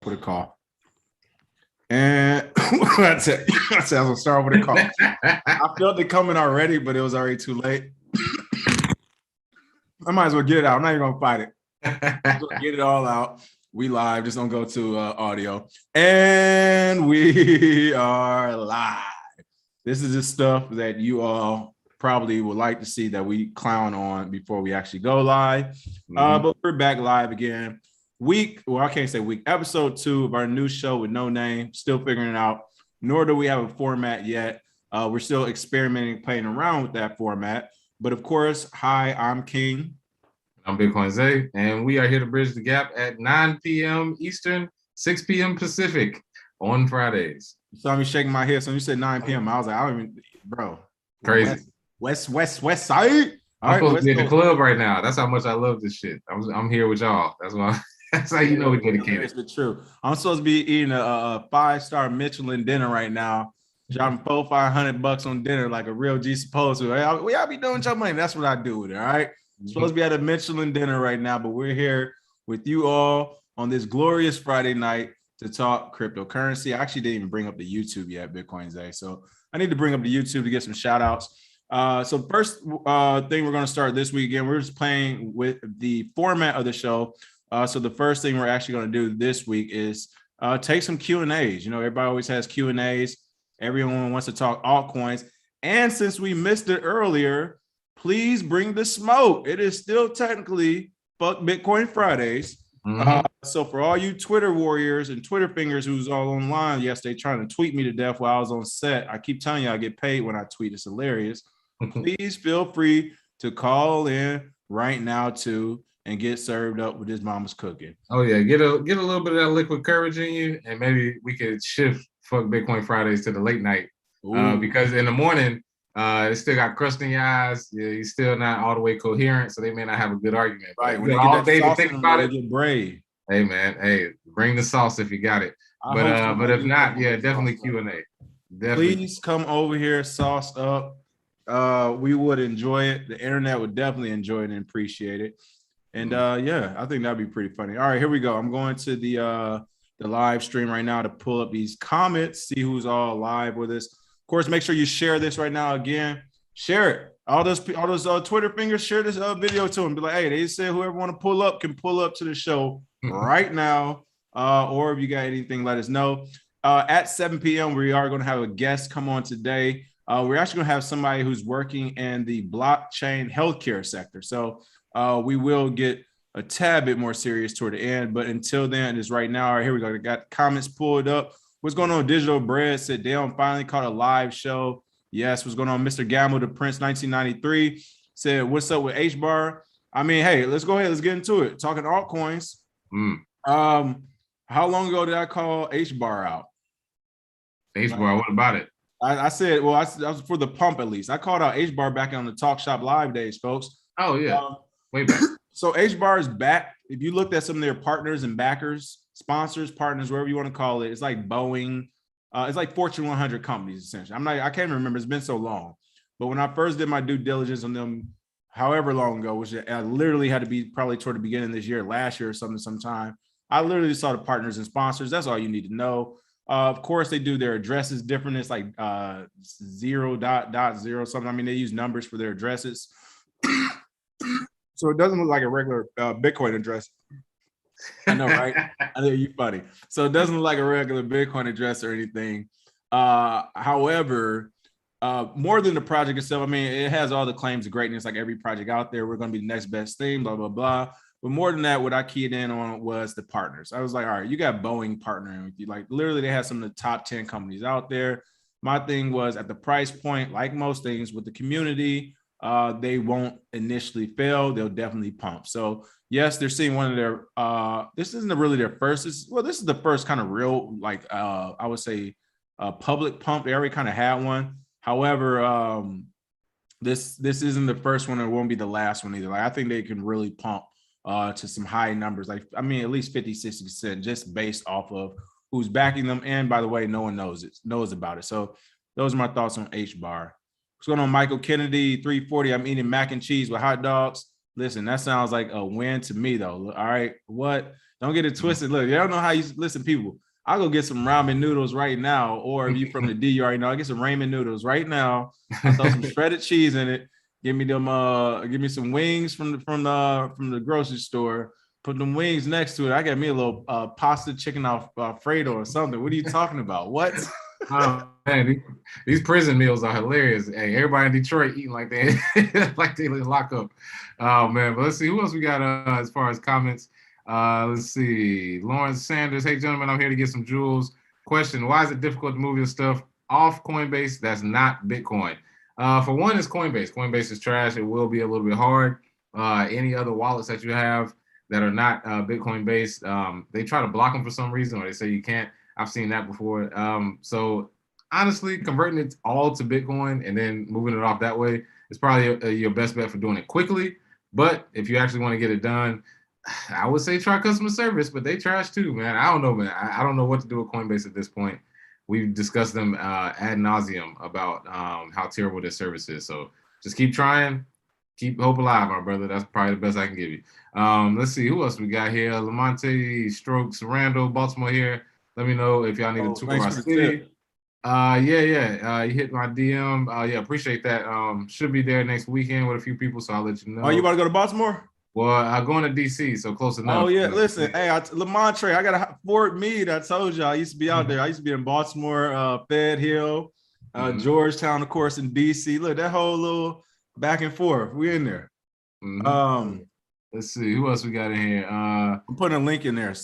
with a call. And I said I was gonna start with a call. I felt it coming already, but it was already too late. I might as well get it out. I'm not even gonna fight it. Get it all out. We live. Just don't go to audio. And we are live. This is the stuff that you all probably would like to see that we clown on before we actually go live. But we're back live again. I can't say week, episode 2 of our new show with no name, still figuring it out, nor do we have a format yet. We're still experimenting, playing around with that format. But of course, hi, I'm King. I'm Bitcoin Zay, and we are here to bridge the gap at 9 p.m. Eastern, 6 p.m. Pacific on Fridays. You saw me shaking my head, so you said 9 p.m. I was like, I don't even, bro. Crazy. West side. I'm supposed to be in the club right now. That's how much I love this shit. I'm here with y'all. That's why. That's how you know we dedicated. It's true. I'm supposed to be eating a 5-star Michelin dinner right now, dropping $400-500 on dinner like a real G supposed to. Y'all be doing your money. That's what I do with it. All right. Supposed to be at a Michelin dinner right now, but we're here with you all on this glorious Friday night to talk cryptocurrency. I actually didn't even bring up the YouTube yet, Bitcoin Day. So I need to bring up the YouTube to get some shout outs. So first thing we're going to start this week again, we're just playing with the format of the show. So the first thing we're actually going to do this week is take some Q&As. You know, everybody always has Q&As. Everyone wants to talk altcoins. And since we missed it earlier, please bring the smoke. It is still technically Fuck Bitcoin Fridays. So for all you Twitter warriors and Twitter fingers who's all online yesterday trying to tweet me to death while I was on set, I keep telling you I get paid when I tweet. It's hilarious. Please feel free to call in right now too and get served up with his mama's cooking. Oh yeah, get a little bit of that liquid courage in you, and maybe we could shift Fuck Bitcoin Fridays to the late night. Because in the morning, it still got crust in your eyes. Yeah, you're still not all the way coherent, so they may not have a good argument. Right, when they get all day to think about it, get brave. Hey man, hey, bring the sauce if you got it. But if not, yeah, definitely Q&A. Please come over here, sauce up. We would enjoy it. The internet would definitely enjoy it and appreciate it. And yeah, I think that'd be pretty funny. All right, here we go. I'm going to the live stream right now to pull up these comments, see who's all live with us. Of course, make sure you share this right now. Again, share it. All those Twitter fingers, share this video to them. Be like, hey, they said whoever want to pull up can pull up to the show right now. Or if you got anything, let us know. At 7 p.m., we are going to have a guest come on today. We're actually going to have somebody who's working in the blockchain healthcare sector. So we will get a tad bit more serious toward the end. But until then, it's right now. All right, here we go. I got comments pulled up. What's going on? Digital Bread said Dale finally caught a live show. Yes, what's going on? Mr. Gamble, the Prince 1993 said, what's up with HBAR? I mean, hey, let's go ahead. Let's get into it. Talking altcoins. How long ago did I call HBAR out? HBAR, what about it? I said, well, I was for the pump at least. I called out HBAR back on the Talk Shop Live days, folks. Oh, yeah. Way back. So HBAR is back. If you looked at some of their partners and backers, sponsors, partners, whatever you want to call it, it's like Boeing. It's like Fortune 100 companies, essentially. I can't remember. It's been so long. But when I first did my due diligence on them, however long ago, which I literally had to be probably toward the beginning of this year, last year or something, sometime, I literally saw the partners and sponsors. That's all you need to know. Of course, they do their addresses different. It's like 0.0 something. I mean, they use numbers for their addresses. So it doesn't look like a regular Bitcoin address. I know, right? I know you're funny. So it doesn't look like a regular Bitcoin address or anything. However, more than the project itself, I mean, it has all the claims of greatness, like every project out there. We're going to be the next best thing, blah, blah, blah. But more than that, what I keyed in on was the partners. I was like, all right, you got Boeing partnering with you. Like literally they have some of the top 10 companies out there. My thing was at the price point, like most things with the community, they won't initially fail. They'll definitely pump. So yes, they're seeing one of their, this isn't really their first, this is the first kind of real, like I would say public pump. They already kind of had one. However, this isn't the first one. It won't be the last one either. Like I think they can really pump to some high numbers. Like, I mean, at least 50-60% just based off of who's backing them. And by the way, no one knows about it. So those are my thoughts on HBAR. What's going on, Michael Kennedy, 340? I'm eating mac and cheese with hot dogs. Listen, that sounds like a win to me, though. All right, what? Don't get it twisted. Look, y'all know how you listen, people. I'll go get some ramen noodles right now, or if you from the D, you already know. I get some ramen noodles right now. I'll throw some shredded cheese in it. Give me some wings from the grocery store. Put them wings next to it. I got me a little pasta chicken Alfredo or something. What are you talking about? What? Oh man, these prison meals are hilarious. Hey, everybody in Detroit eating like they like they lock up. Oh man, but let's see who else we got as far as comments. Let's see. Lawrence Sanders. Hey gentlemen, I'm here to get some jewels. Question: why is it difficult to move your stuff off Coinbase that's not Bitcoin? For one, it's Coinbase. Coinbase is trash. It will be a little bit hard. Any other wallets that you have that are not Bitcoin based, they try to block them for some reason, or they say you can't. I've seen that before. So honestly, converting it all to Bitcoin and then moving it off that way is probably your best bet for doing it quickly. But if you actually want to get it done, I would say try customer service, but they trash too, man. I don't know, man. I don't know what to do with Coinbase at this point. We've discussed them ad nauseum about how terrible their service is. So just keep trying. Keep hope alive, my brother. That's probably the best I can give you. Let's see. Who else we got here? Lamonte, Strokes, Randall, Baltimore here. Let me know if y'all need a tour of our city. You hit my DM. Yeah, appreciate that. Should be there next weekend with a few people, so I'll let you know. Oh, you about to go to Baltimore? Well, I'm going to DC, so close enough. Oh yeah, listen, hey, Lamontre, I got a Fort Meade. I told you I used to be out there. I used to be in Baltimore, Fed Hill, Georgetown, of course, in DC. Look, that whole little back and forth. We in there. Let's see who else we got in here. I'm putting a link in there.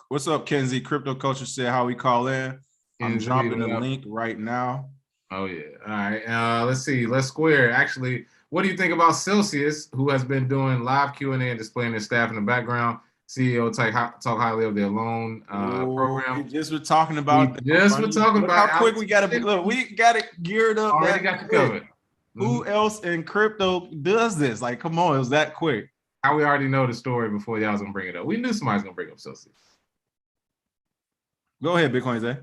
What's up, Kenzie? Crypto Culture said how we call in. I'm dropping the link right now. Oh yeah. All right. Let's see. Let's square. Actually, what do you think about Celsius, who has been doing live Q&A and displaying their staff in the background? CEO talk highly of their loan program. We just were talking about. How quick we got to look. We got it geared up. Already got you covered. Who else in crypto does this? Like, come on, it was that quick. How we already know the story before y'all was gonna bring it up. We knew somebody's gonna bring up Celsius. Go ahead, Bitcoin Zay.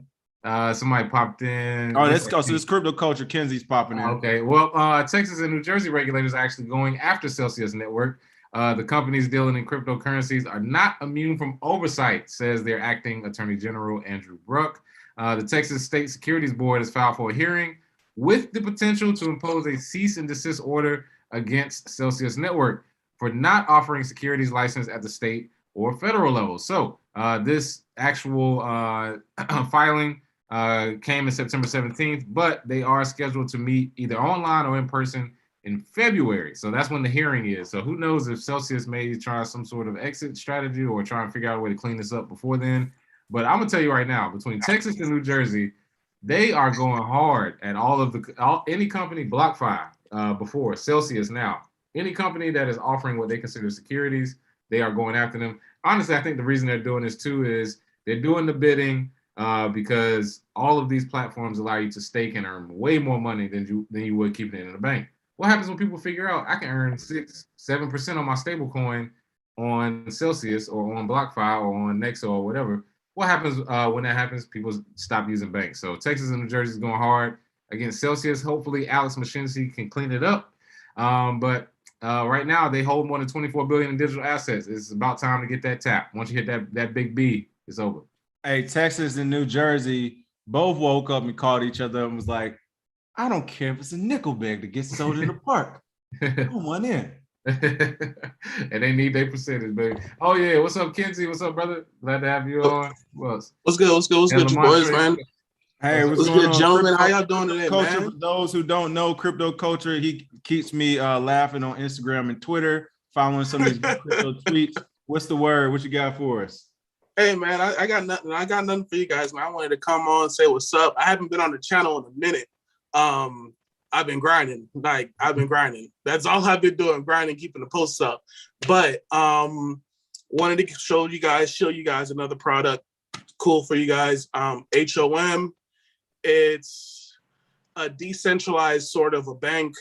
Somebody popped in. Oh, let's go. So this crypto culture, Kenzie's popping in. Okay. Well, Texas and New Jersey regulators are actually going after Celsius Network. The companies dealing in cryptocurrencies are not immune from oversight, says their acting Attorney General Andrew Bruck. The Texas State Securities Board has filed for a hearing with the potential to impose a cease and desist order against Celsius Network for not offering securities license at the state or federal level. So this actual filing came in September 17th, but they are scheduled to meet either online or in person in February. So that's when the hearing is. So who knows if Celsius may try some sort of exit strategy or try and figure out a way to clean this up before then. But I'm gonna tell you right now, between Texas and New Jersey, they are going hard at any company, BlockFi before, Celsius now. Any company that is offering what they consider securities, they are going after them. Honestly, I think the reason they're doing this too is they're doing the bidding because all of these platforms allow you to stake and earn way more money than you would keeping it in the bank. What happens when people figure out I can earn 6-7% on my stable coin on Celsius or on BlockFi or on Nexo or whatever? What happens when that happens? People stop using banks. So Texas and New Jersey is going hard against Celsius. Hopefully Alex Mashinsky can clean it up. But right now they hold more than 24 billion in digital assets. It's about time to get that tap. Once you hit that big B, it's over. Hey, Texas and New Jersey both woke up and called each other and was like, I don't care if it's a nickel bag to get sold in the park. Come on in. And they need their percentage, baby. Oh yeah, what's up, Kenzie? What's up, brother? Glad to have you on. What's good, you boys, man? Hey, what's good, gentlemen? How y'all doing today, culture, man? For those who don't know crypto culture, he keeps me laughing on Instagram and Twitter, following some of these crypto tweets. What's the word? What you got for us? Hey, man, I got nothing. I got nothing for you guys, man. I wanted to come on, say what's up. I haven't been on the channel in a minute. I've been grinding. That's all I've been doing, grinding, keeping the posts up. But wanted to show you guys another product, cool for you guys. HOM, it's a decentralized sort of a bank.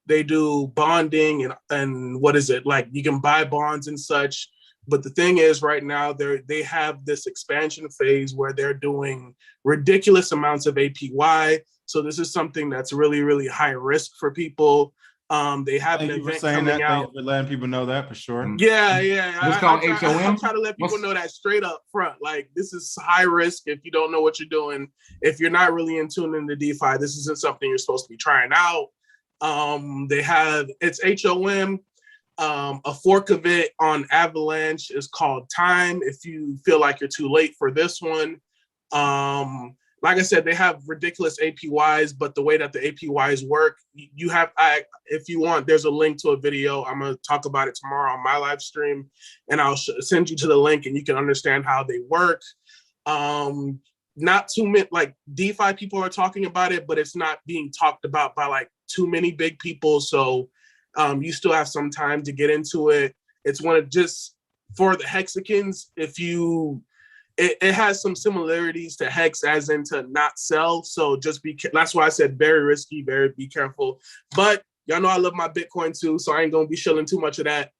They do bonding and what is it? Like you can buy bonds and such. But the thing is right now they have this expansion phase where they're doing ridiculous amounts of APY. So this is something that's really, really high risk for people. They have Thank an you for event saying coming that. out. Thank you for letting people know that for sure. Yeah, yeah. What's called I HOM? try to let people know that straight up front. Like, this is high risk if you don't know what you're doing. If you're not really in tune into DeFi, this isn't something you're supposed to be trying out. They have, it's HOM. A fork of it on Avalanche is called Time. If you feel like you're too late for this one. Like I said, they have ridiculous APYs, but the way that the APYs work, you have, if you want, there's a link to a video. I'm going to talk about it tomorrow on my live stream, and I'll send you to the link and you can understand how they work. Not too many, like DeFi people are talking about it, but it's not being talked about by like too many big people. So you still have some time to get into it. It's one of just, for the Hexicans, if you, it has some similarities to Hex as in to not sell. So just that's why I said very risky, very be careful. But y'all know I love my Bitcoin too, so I ain't gonna be shilling too much of that.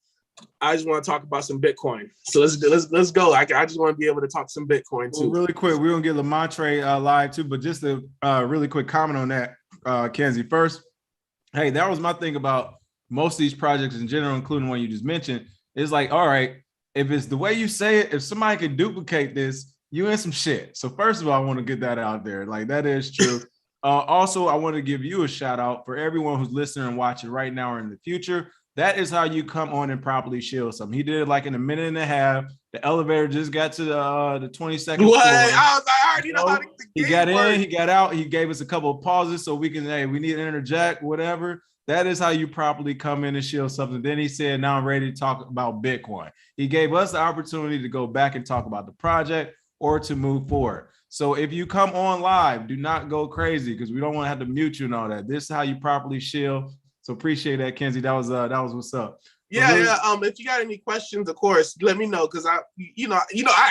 I just want to talk about some Bitcoin. So let's go. I just want to be able to talk some Bitcoin too. Well, really quick, we're gonna get Lamontre live too, but just a really quick comment on that, Kenzie. First, hey, that was my thing about most of these projects in general, including one you just mentioned. It's like, all right, if it's the way you say it, if somebody can duplicate this, you in some shit. So first of all, I want to get that out there. Like, that is true. Also, I want to give you a shout out for everyone who's listening and watching right now or in the future. That is how you come on and properly shield something. He did it like in a minute and a half. The elevator just got to the 22nd floor. I already know how he got in, he got out. He gave us a couple of pauses so we can, hey, we need to interject, whatever. That is how you properly come in and shield something. Then he said, now I'm ready to talk about Bitcoin. He gave us the opportunity to go back and talk about the project or to move forward. So if you come on live, do not go crazy because we don't want to have to mute you and all that. This is how you properly shield. So appreciate that, Kenzie. That was what's up. Yeah, really, yeah. If you got any questions, of course, let me know because I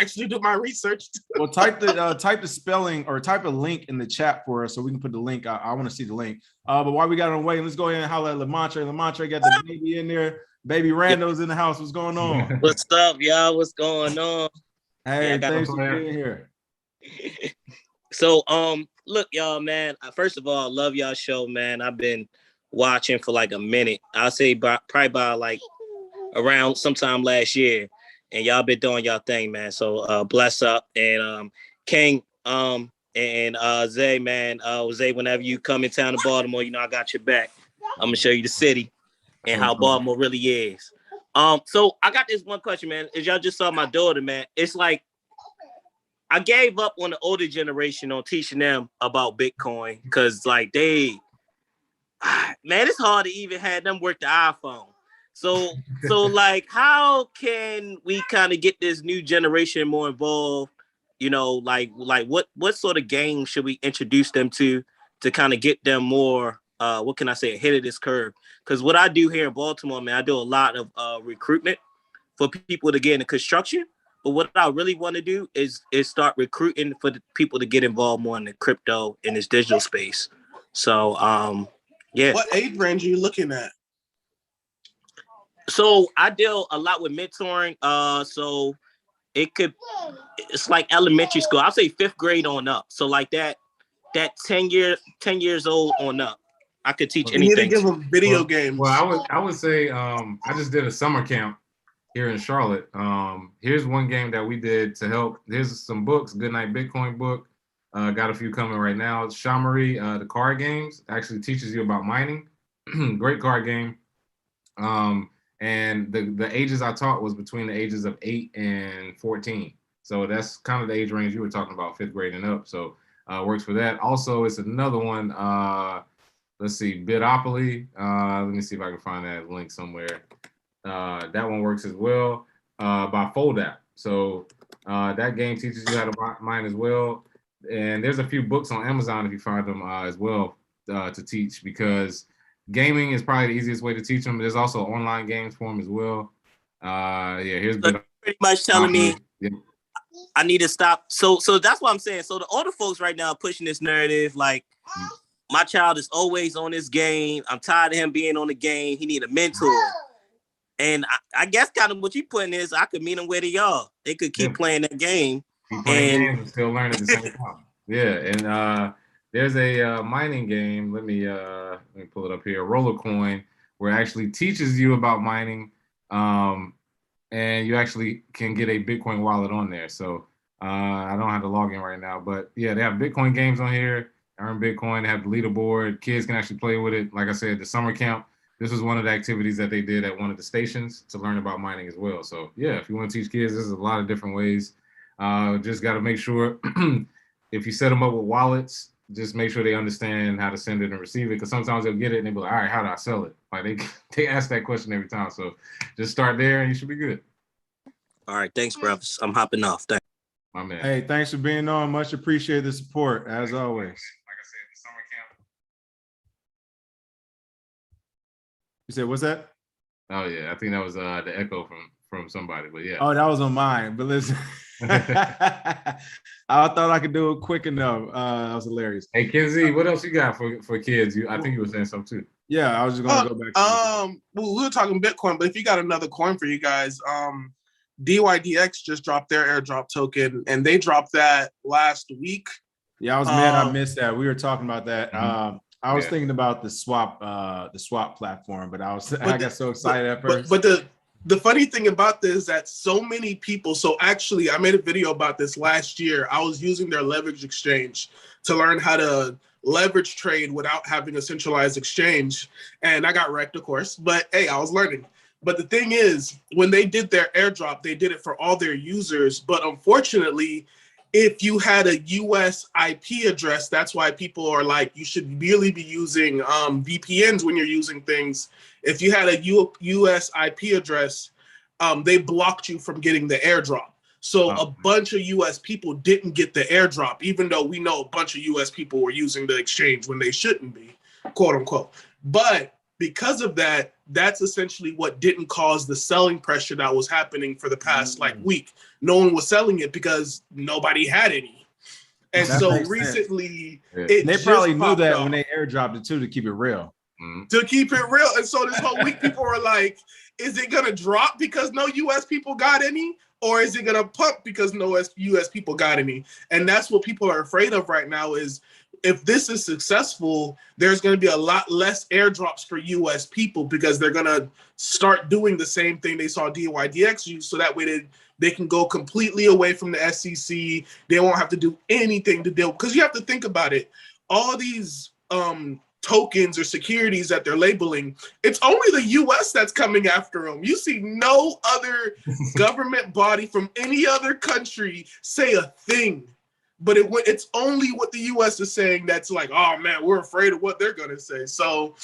actually do my research. Well, type the spelling or type a link in the chat for us so we can put the link. I want to see the link. But while we got on wait, let's go ahead and holler at Lamontre. Lamontre got the baby in there. Baby Rando's in the house. What's going on? What's up, y'all? What's going on? Hey, thanks for being here. So, look, y'all, man. First of all, I love y'all show, man. I've been watching for like a minute. I'll say probably by like around sometime last year, and y'all been doing y'all thing, man. So bless up. And King and Zay, man, Zay, whenever you come in town to Baltimore, you know I got your back. I'm gonna show you the city and how Baltimore really is. So I got this one question, man. As y'all just saw my daughter, man, it's like I gave up on the older generation on teaching them about Bitcoin because like man, it's hard to even have them work the iPhone. So like, how can we kind of get this new generation more involved? You know, like what sort of games should we introduce them to kind of get them more, what can I say, ahead of this curve? Because what I do here in Baltimore, man, I do a lot of recruitment for people to get into construction. But what I really want to do is start recruiting for the people to get involved more in the crypto in this digital space. So, yeah. What age range are you looking at? So I deal a lot with mentoring. So it's like elementary school. I'll say 5th grade on up. So like that 10 years old on up. I could teach anything. You need to give them video games. Well, I would say I just did a summer camp here in Charlotte. Here's one game that we did to help. Here's some books. Goodnight Bitcoin book. Got a few coming right now. Shamari, the card games, actually teaches you about mining. Great card game. And the ages I taught was between the ages of 8 and 14. So that's kind of the age range you were talking about, 5th grade and up. So works for that. Also, it's another one. Let's see, Bitopoly. Let me see if I can find that link somewhere. That one works as well by Foldap. So that game teaches you how to mine as well. And there's a few books on Amazon if you find them as well to teach, because gaming is probably the easiest way to teach them. There's also online games for them as well. Here's pretty much telling me I need to stop. So that's what I'm saying. So the older folks right now are pushing this narrative like my child is always on this game. I'm tired of him being on the game. He need a mentor. And I guess kind of what you putting is I could meet them where they are. They could keep playing that game. Keep playing games and still learn at the same time. Yeah, and there's a mining game. Let me pull it up here. Roller Coin, where it actually teaches you about mining, and you actually can get a Bitcoin wallet on there. So I don't have to log in right now, but yeah, they have Bitcoin games on here. Earn Bitcoin. They have the leaderboard. Kids can actually play with it. Like I said, the summer camp. This was one of the activities that they did at one of the stations to learn about mining as well. So yeah, if you want to teach kids, there's a lot of different ways. Just got to make sure if you set them up with wallets, just make sure they understand how to send it and receive it. Because sometimes they'll get it and they'll be like, all right, how do I sell it? Like they ask that question every time. So just start there and you should be good. All right, thanks, brothers. I'm hopping off. Thanks. My man. Hey, thanks for being on. Much appreciate the support as always. Like I said, the summer camp. You said, what's that? Oh yeah, I think that was the echo from somebody, but yeah. Oh, that was on mine. But listen, I thought I could do it quick enough. That was hilarious. Hey, Kenzie, what else you got for kids? I think you were saying something too. Yeah, I was just gonna go back. Well, we were talking Bitcoin, but if you got another coin for you guys, DYDX just dropped their airdrop token, and they dropped that last week. Yeah, I was mad I missed that. We were talking about that. I was Yeah. thinking about the swap platform, but I got so excited at first. But the funny thing about this is that so many people. So actually, I made a video about this last year. I was using their leverage exchange to learn how to leverage trade without having a centralized exchange, and I got wrecked, of course. But hey, I was learning. But the thing is, when they did their airdrop, they did it for all their users. But unfortunately, if you had a US IP address, that's why people are like, you should really be using VPNs when you're using things. If you had a US IP address, they blocked you from getting the airdrop. So a bunch of US people didn't get the airdrop, even though we know a bunch of US people were using the exchange when they shouldn't be, quote unquote. But because of that, that's essentially what didn't cause the selling pressure that was happening for the past week. No one was selling it because nobody had any. And That so makes recently, sense. it they probably just knew popped that off. when they airdropped it too, to keep it real. To keep it real. And so this whole week, people were like, is it going to drop because no US people got any? Or is it going to pump because no US people got any? And that's what people are afraid of right now is, if this is successful, there's going to be a lot less airdrops for US people because they're going to start doing the same thing they saw DYDX use. So that way they can go completely away from the SEC. They won't have to do anything to deal. Because you have to think about it. All these tokens or securities that they're labeling, it's only the US that's coming after them. You see no other government body from any other country say a thing. But it's only what the US is saying that's like, oh man, we're afraid of what they're gonna say. So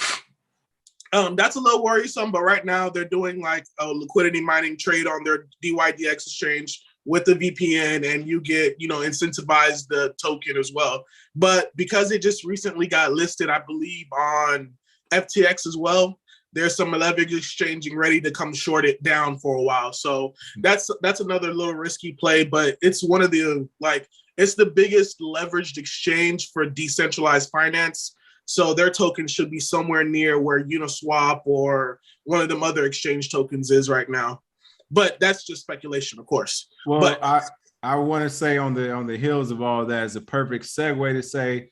that's a little worrisome. But right now they're doing like a liquidity mining trade on their DYDX exchange with the VPN, and you get, incentivized the token as well. But because it just recently got listed, I believe on FTX as well, there's some leverage exchanging ready to come short it down for a while. So that's another little risky play, but it's one of the it's the biggest leveraged exchange for decentralized finance. So their token should be somewhere near where Uniswap or one of them other exchange tokens is right now. But that's just speculation, of course. Well, but I want to say on the heels of all that is a perfect segue to say,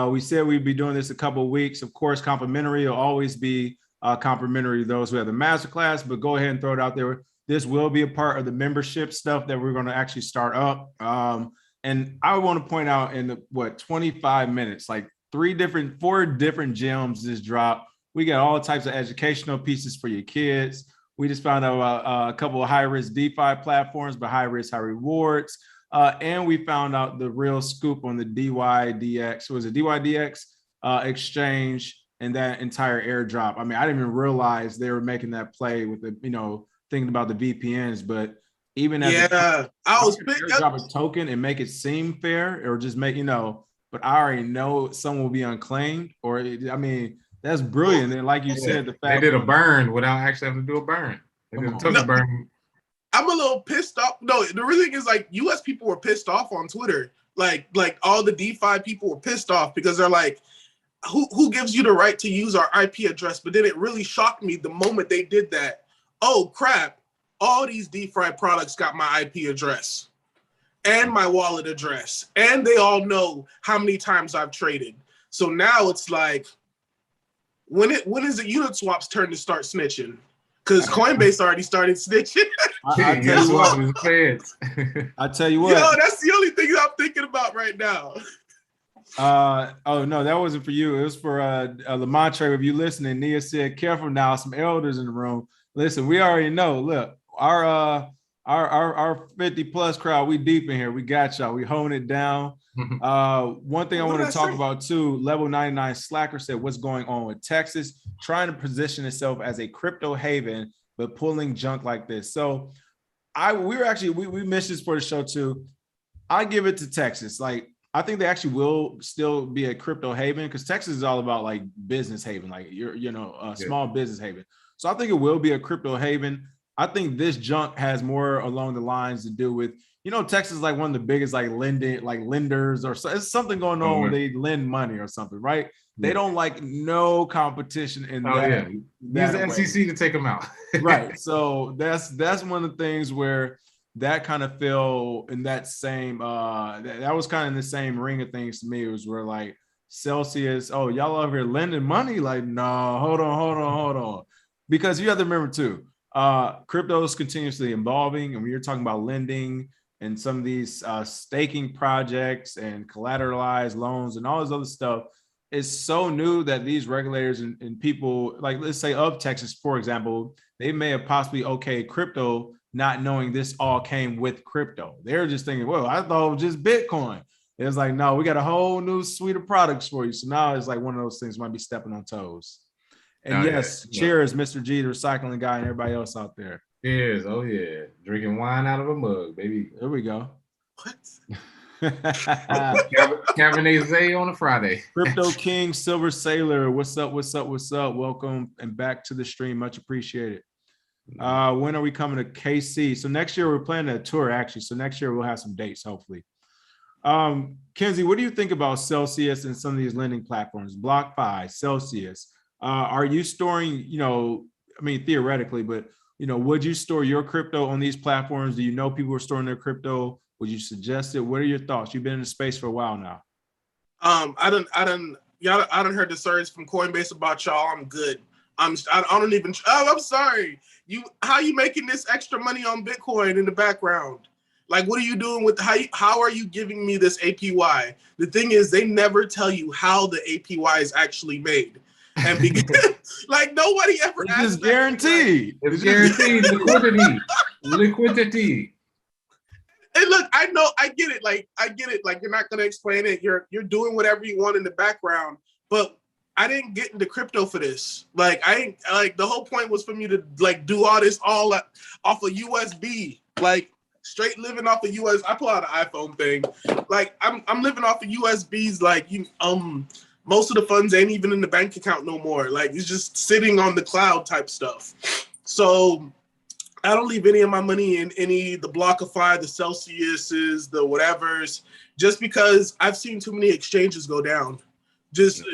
we said we'd be doing this a couple of weeks. Of course, complimentary will always be complimentary to those who have the masterclass, but go ahead and throw it out there. This will be a part of the membership stuff that we're going to actually start up. And I want to point out in 25 minutes, like 4 different gems just dropped. We got all types of educational pieces for your kids. We just found out about a couple of high-risk DeFi platforms, but high risk, high rewards. And we found out the real scoop on the DYDX. Was it DYDX exchange and that entire airdrop? I mean, I didn't even realize they were making that play with the, thinking about the VPNs, but even as I was picking up a token and make it seem fair, or just make, but I already know someone will be unclaimed, or that's brilliant. And like you said, the fact they did a burn without actually having to do a burn. They did a token burn. I'm a little pissed off. No, the real thing is US people were pissed off on Twitter. Like all the DeFi people were pissed off because they're like, who gives you the right to use our IP address? But then it really shocked me the moment they did that. Oh crap. All these DeFi products got my IP address and my wallet address, and they all know how many times I've traded. So now it's like, when is the unit swaps turn to start snitching? Because Coinbase already started snitching. I tell you what. I tell you what. Yo, that's the only thing I'm thinking about right now. Oh no, that wasn't for you. It was for Lamontre. If you listening, Nia said, "Careful now, some elders in the room." Listen, we already know. Look, our 50 plus crowd, we deep in here. We got y'all. We holding it down. One thing I want to talk about too. Level 99 Slacker said, "What's going on with Texas? Trying to position itself as a crypto haven, but pulling junk like this." So, we missed this for the show too. I give it to Texas. Like, I think they actually will still be a crypto haven because Texas is all about like business haven, like small business haven. So I think it will be a crypto haven. I think this junk has more along the lines to do with, Texas is like one of the biggest like lenders or so. It's something going on where they lend money or something, right? They don't like no competition in that. Use the SEC to take them out. Right. So that's one of the things where that kind of fell in that same that was kind of in the same ring of things to me. It was where like Celsius, oh, y'all over here lending money? Like, no, hold on. Because you have to remember too, crypto is continuously evolving, and when you're talking about lending and some of these staking projects and collateralized loans and all this other stuff, it's so new that these regulators and people, like let's say of Texas, for example, they may have possibly okayed crypto, not knowing this all came with crypto. They're just thinking, well, I thought it was just Bitcoin. It's like, no, we got a whole new suite of products for you. So now it's like one of those things might be stepping on toes. And cheers, Mr. G, the recycling guy, and everybody else out there. Cheers. Oh, yeah. Drinking wine out of a mug, baby. There we go. What? Cabernet Zay on a Friday. Crypto King, Silver Sailor. What's up? Welcome and back to the stream. Much appreciated. When are we coming to KC? So next year we're planning a tour, actually. So next year we'll have some dates, hopefully. Kenzie, what do you think about Celsius and some of these lending platforms? BlockFi, Celsius. Are you storing, theoretically, but, would you store your crypto on these platforms? Do you know people are storing their crypto? Would you suggest it? What are your thoughts? You've been in the space for a while now. I done heard the stories from Coinbase about y'all. I'm good. I'm sorry. How you making this extra money on Bitcoin in the background? Like, what are you doing with how are you giving me this APY? The thing is, they never tell you how the APY is actually made. And because, like, nobody ever asked. It's guaranteed. It's guaranteed liquidity. And look, I know, I get it. Like, you're not gonna explain it. You're doing whatever you want in the background, but I didn't get into crypto for this. Like, the whole point was for me to like do all this all off of USB, like straight living off of US. I pull out an iPhone thing. Like, I'm living off of USBs. Like, most of the funds ain't even in the bank account no more. Like, it's just sitting on the cloud type stuff. So I don't leave any of my money in the BlockFi, the Celsiuses, the whatevers, just because I've seen too many exchanges go down. Just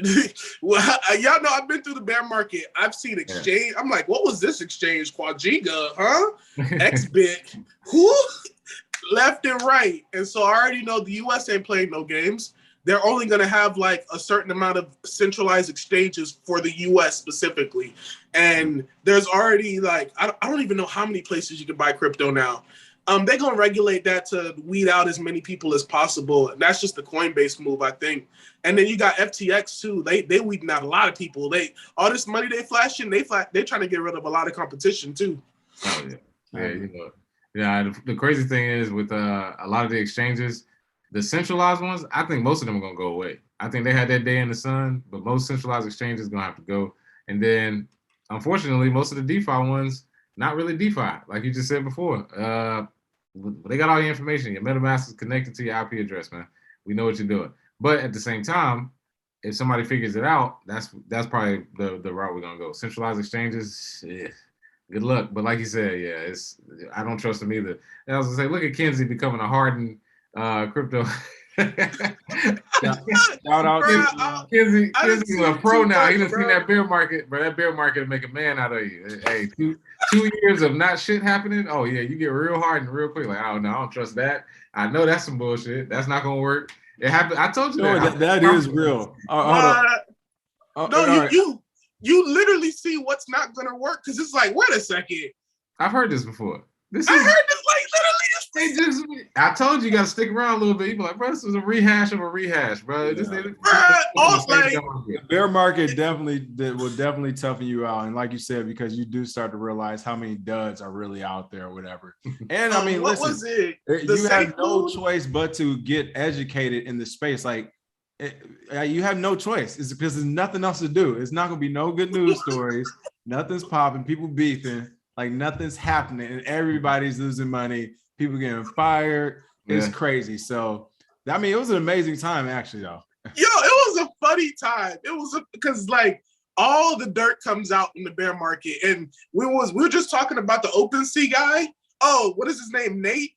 y'all know I've been through the bear market. I've seen exchange. I'm like, what was this exchange? Quadriga, huh? XBit, who? Left and right. And so I already know the US ain't playing no games. They're only going to have like a certain amount of centralized exchanges for the US specifically. And there's already like, I don't even know how many places you can buy crypto now. They're going to regulate that to weed out as many people as possible. And that's just the Coinbase move, I think. And then you got FTX too. They weeding out a lot of people. All this money they flashing, they're trying to get rid of a lot of competition too. Oh yeah. The crazy thing is with a lot of the exchanges, the centralized ones, I think most of them are going to go away. I think they had that day in the sun, but most centralized exchanges are going to have to go. And then, unfortunately, most of the DeFi ones, not really DeFi, like you just said before. They got all your information. Your MetaMask is connected to your IP address, man. We know what you're doing. But at the same time, if somebody figures it out, that's probably the route we're going to go. Centralized exchanges, good luck. But like you said, I don't trust them either. And I was going to say, look at Kenzie becoming a hardened crypto. Shout out to Kenzie a pro now. He done seen that bear market, but that bear market will make a man out of you. Hey, two years of not shit happening. Oh yeah, you get real hard and real quick. Like, oh no, I don't trust that. I know that's some bullshit. That's not gonna work. It happened. I told you that is real. Hold on. you literally see what's not gonna work because it's like, wait a second. I've heard this before. I heard this like literally. I told you, you gotta stick around a little bit. You be like, bro, this is a rehash of a rehash, bro. Yeah. The bear market will definitely toughen you out, and like you said, because you do start to realize how many duds are really out there or whatever. And I mean, what listen, was it? You have no choice but to get educated in the space. Like you have no choice. It's because there's nothing else to do. It's not gonna be no good news stories. Nothing's popping. People beefing. Like nothing's happening, and everybody's losing money. People getting fired. It's crazy. So, I mean, it was an amazing time, actually, though. Yo, it was a funny time. It was because like all the dirt comes out in the bear market, and we were just talking about the OpenSea guy. Oh, what is his name? Nate.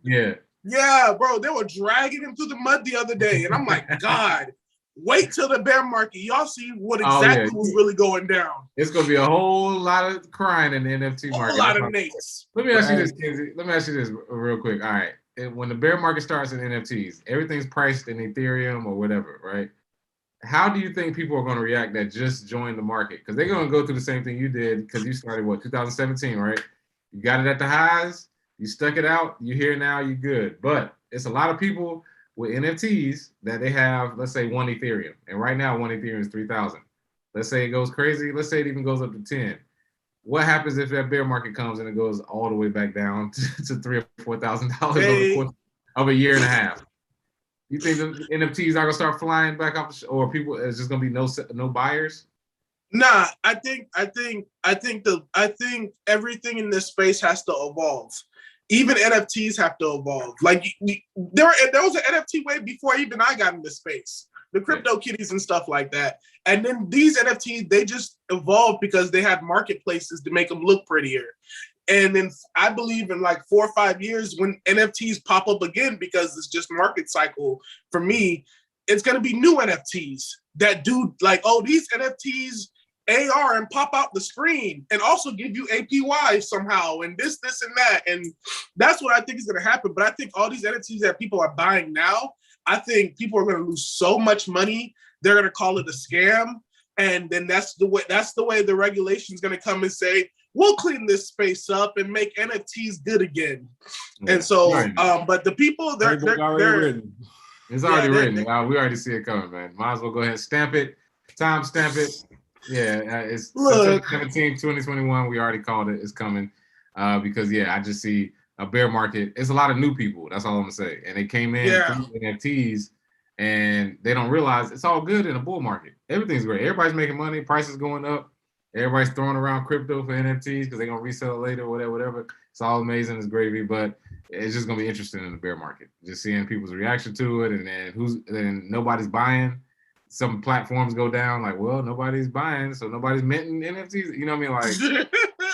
Yeah, bro. They were dragging him through the mud the other day, and I'm like, God. Wait till the bear market. Y'all see what exactly was really going down. It's going to be a whole lot of crying in the NFT market. A lot of Nates. Let me ask you this, Kenzie. Let me ask you this real quick. All right. When the bear market starts in NFTs, everything's priced in Ethereum or whatever, right? How do you think people are going to react that just joined the market? Because they're going to go through the same thing you did because you started, 2017, right? You got it at the highs. You stuck it out. You're here now. You're good. But it's a lot of people with NFTs that they have, let's say 1 Ethereum. And right now, 1 Ethereum is 3,000. Let's say it goes crazy. Let's say it even goes up to 10. What happens if that bear market comes and it goes all the way back down to $3,000 or $4,000 over the course of a year and a half? You think the NFTs are gonna start flying back up, or people it's just gonna be no buyers? Nah, I think everything in this space has to evolve. Even NFTs have to evolve. Like there was an NFT wave before even I got into space. The crypto kitties and stuff like that. And then these NFTs, they just evolved because they had marketplaces to make them look prettier. And then I believe in like 4 or 5 years when NFTs pop up again, because it's just market cycle for me, it's going to be new NFTs that do like, oh, these NFTs AR and pop out the screen and also give you APY somehow and this and that. And that's what I think is going to happen. But I think all these NFTs that people are buying now, I think people are going to lose so much money. They're going to call it a scam. And then that's the way the regulation is going to come and say, we'll clean this space up and make NFTs good again. Yeah. And so, but the people, it's already written. We already see it coming, man. Might as well go ahead and stamp it, time stamp it. Yeah, it's September 17th, 2021. We already called it. It's coming because, I just see a bear market. It's a lot of new people. That's all I'm going to say. And they came in through NFTs, and they don't realize it's all good in a bull market. Everything's great. Everybody's making money. Prices going up. Everybody's throwing around crypto for NFTs because they're going to resell it later, whatever. It's all amazing. It's gravy, but it's just going to be interesting in the bear market. Just seeing people's reaction to it, and then nobody's buying. Some platforms go down, like, well, nobody's buying, so nobody's minting NFTs. You know what I mean? Like,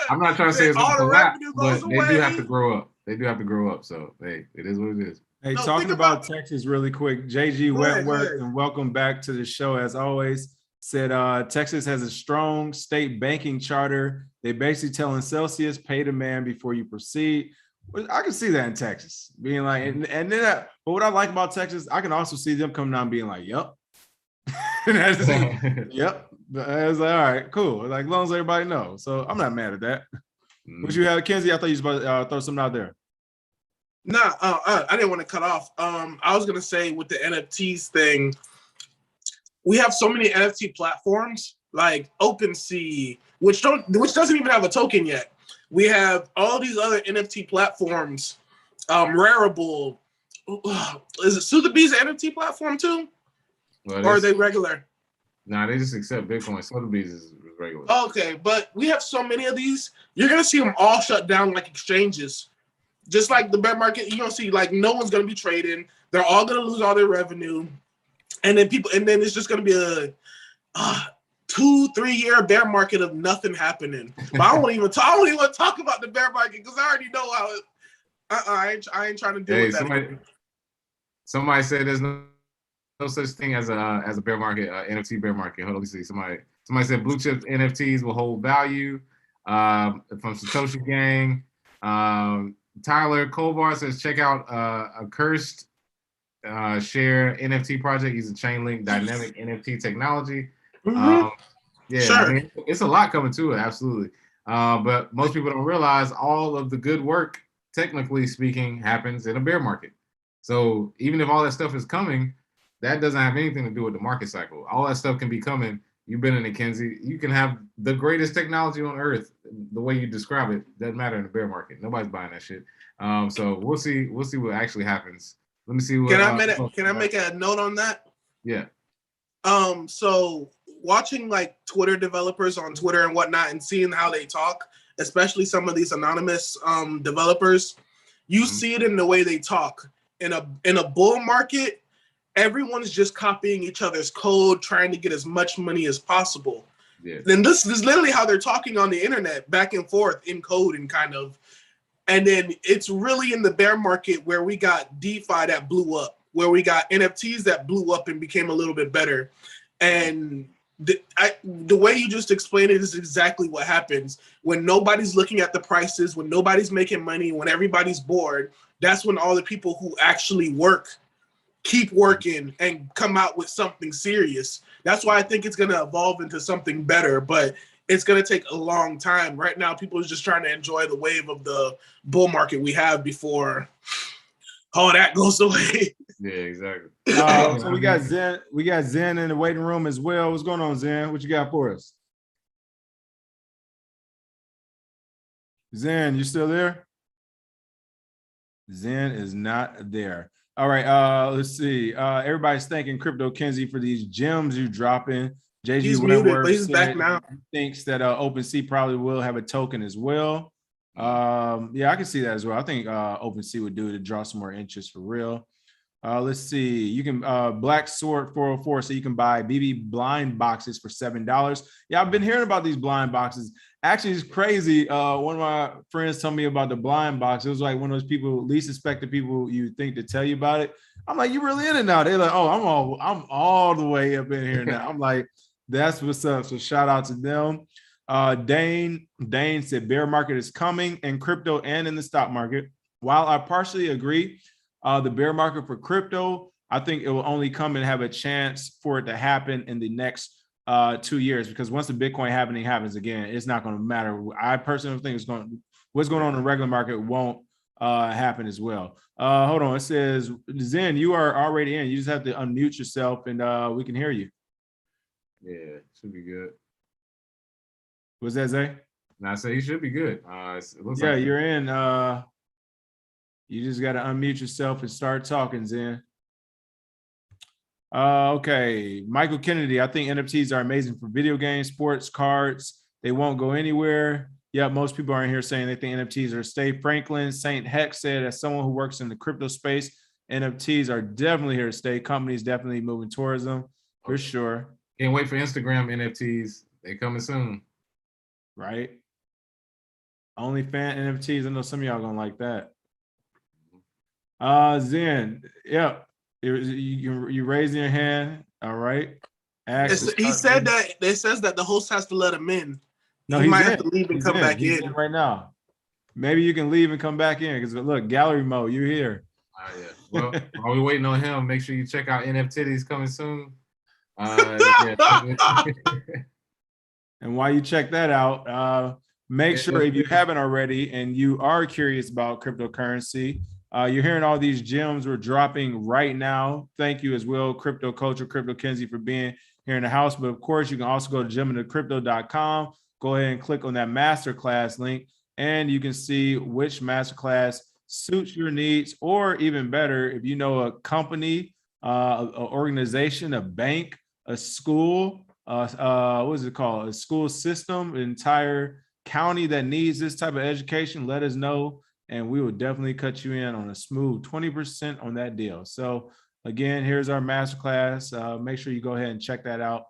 I'm not trying to say it's going to collapse, but they do have to grow up. They do have to grow up. So, hey, it is what it is. Hey, talking about Texas really quick, JG Wentworth, and welcome back to the show as always, said Texas has a strong state banking charter. They basically telling Celsius, pay the man before you proceed. I can see that in Texas, being like, and then, but what I like about Texas, I can also see them coming down and being like, yep. Yep. I was like, all right, cool. Like, as long as everybody knows. So I'm not mad at that. What you had, Kenzie? I thought you was about to throw something out there. Nah, I didn't want to cut off. I was gonna say with the NFTs thing, we have so many NFT platforms like OpenSea, which doesn't even have a token yet. We have all these other NFT platforms. Rarible. Is it Sotheby's an NFT platform too? Well, or are they regular? Nah, they just accept Bitcoin. Sotheby's is regular. Okay, but we have so many of these. You're going to see them all shut down like exchanges. Just like the bear market, you're going to see like no one's going to be trading. They're all going to lose all their revenue. And then it's just going to be a 2-3 year bear market of nothing happening. But I don't even talk about the bear market because I already know how it. I ain't trying to deal with that. Somebody said there's no such thing as a bear market, NFT bear market. Hold on, let me see. Somebody said blue chip NFTs will hold value. From Satoshi Gang. Tyler Colbar says check out a cursed share NFT project using Chainlink dynamic NFT technology. Yeah, Sure. I mean, it's a lot coming to it, absolutely. But most people don't realize all of the good work, technically speaking, happens in a bear market. So even if all that stuff is coming, that doesn't have anything to do with the market cycle. All that stuff can be coming. You've been in it, Kenzie. You can have the greatest technology on earth. The way you describe it doesn't matter in the bear market. Nobody's buying that shit. So we'll see. We'll see what actually happens. Let me see what. Can I make a note on that? Yeah. So watching like Twitter developers on Twitter and whatnot and seeing how they talk, especially some of these anonymous developers, you see it in the way they talk. In a bull market, everyone's just copying each other's code, trying to get as much money as possible. Yeah. Then this is literally how they're talking on the internet, back and forth in code and kind of. And then it's really in the bear market where we got DeFi that blew up, where we got NFTs that blew up and became a little bit better. And the way you just explained it is exactly what happens. When nobody's looking at the prices, when nobody's making money, when everybody's bored, that's when all the people who actually work keep working and come out with something serious. That's why I think it's going to evolve into something better, but it's going to take a long time. Right now, people are just trying to enjoy the wave of the bull market we have before all that goes away. Yeah, exactly. So we got Zen. We got Zen in the waiting room as well. What's going on, Zen? What you got for us? Zen, you still there? Zen is not there. All right, let's see. Everybody's thanking Crypto Kenzie for these gems you dropping. JG He's muted, but he's back now. Thinks that OpenSea probably will have a token as well. Yeah, I can see that as well. I think OpenSea would do it to draw some more interest for real. Let's see. You can Black Sword 404, so you can buy BB blind boxes for $7. Yeah, I've been hearing about these blind boxes. Actually, it's crazy. One of my friends told me about the blind box. It was like one of those people, least suspected people you think to tell you about it. I'm like, you really in it now? They're like, oh, I'm all the way up in here now. I'm like, that's what's up. So shout out to them. Dane said bear market is coming in crypto and in the stock market. While I partially agree, the bear market for crypto, I think it will only come and have a chance for it to happen in the next 2 years, because once the Bitcoin happening happens again, it's not going to matter. I personally think what's going on in the regular market won't happen as well. Hold on. It says, Zen, you are already in. You just have to unmute yourself and we can hear you. Yeah, should be good. What's that, Zay? No, I say you should be good. It looks yeah, like you're in. You just got to unmute yourself and start talking, Zen. Okay, Michael Kennedy. I think NFTs are amazing for video games, sports, cards. They won't go anywhere. Yeah, most people are in here saying they think NFTs are stay. Franklin Saint Hex said, as someone who works in the crypto space, NFTs are definitely here to stay. Companies definitely moving towards them for sure. Can't wait for Instagram NFTs. They coming soon. Right. OnlyFans NFTs. I know some of y'all gonna like that. Zen, yeah. You raise your hand. All right. He said that it says that the host has to let him in. No, he might have to leave and come back in right now. Maybe you can leave and come back in, because look, gallery mode, you're here. Yeah. Well, while we're waiting on him, make sure you check out NFTs coming soon. Yeah. And while you check that out, make sure, if you haven't already and you are curious about cryptocurrency, you're hearing all these gems we're dropping right now. Thank you as well, Crypto Culture, Crypto Kenzie, for being here in the house. But of course, you can also go to gemintocrypto.com. Go ahead and click on that masterclass link, and you can see which masterclass suits your needs, or even better, if you know a company, an organization, a bank, a school, what is it called? A school system, an entire county that needs this type of education, let us know, and we will definitely cut you in on a smooth 20% on that deal. So again, here's our masterclass. Make sure you go ahead and check that out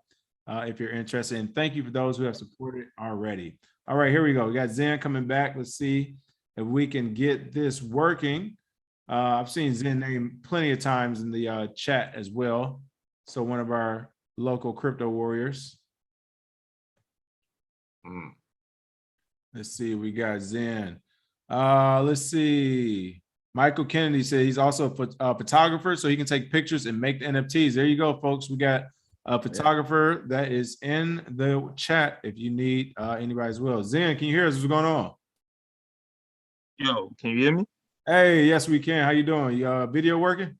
if you're interested. And thank you for those who have supported already. All right, here we go. We got Zen coming back. Let's see if we can get this working. I've seen Zen name plenty of times in the chat as well. So one of our local crypto warriors. Let's see, we got Zen. Let's see. Michael Kennedy said he's also a photographer, so he can take pictures and make the NFTs. There you go, folks. We got a photographer that is in the chat if you need anybody's will. Zen, can you hear us? What's going on? Yo, can you hear me? Hey, yes, we can. How you doing? Your video working?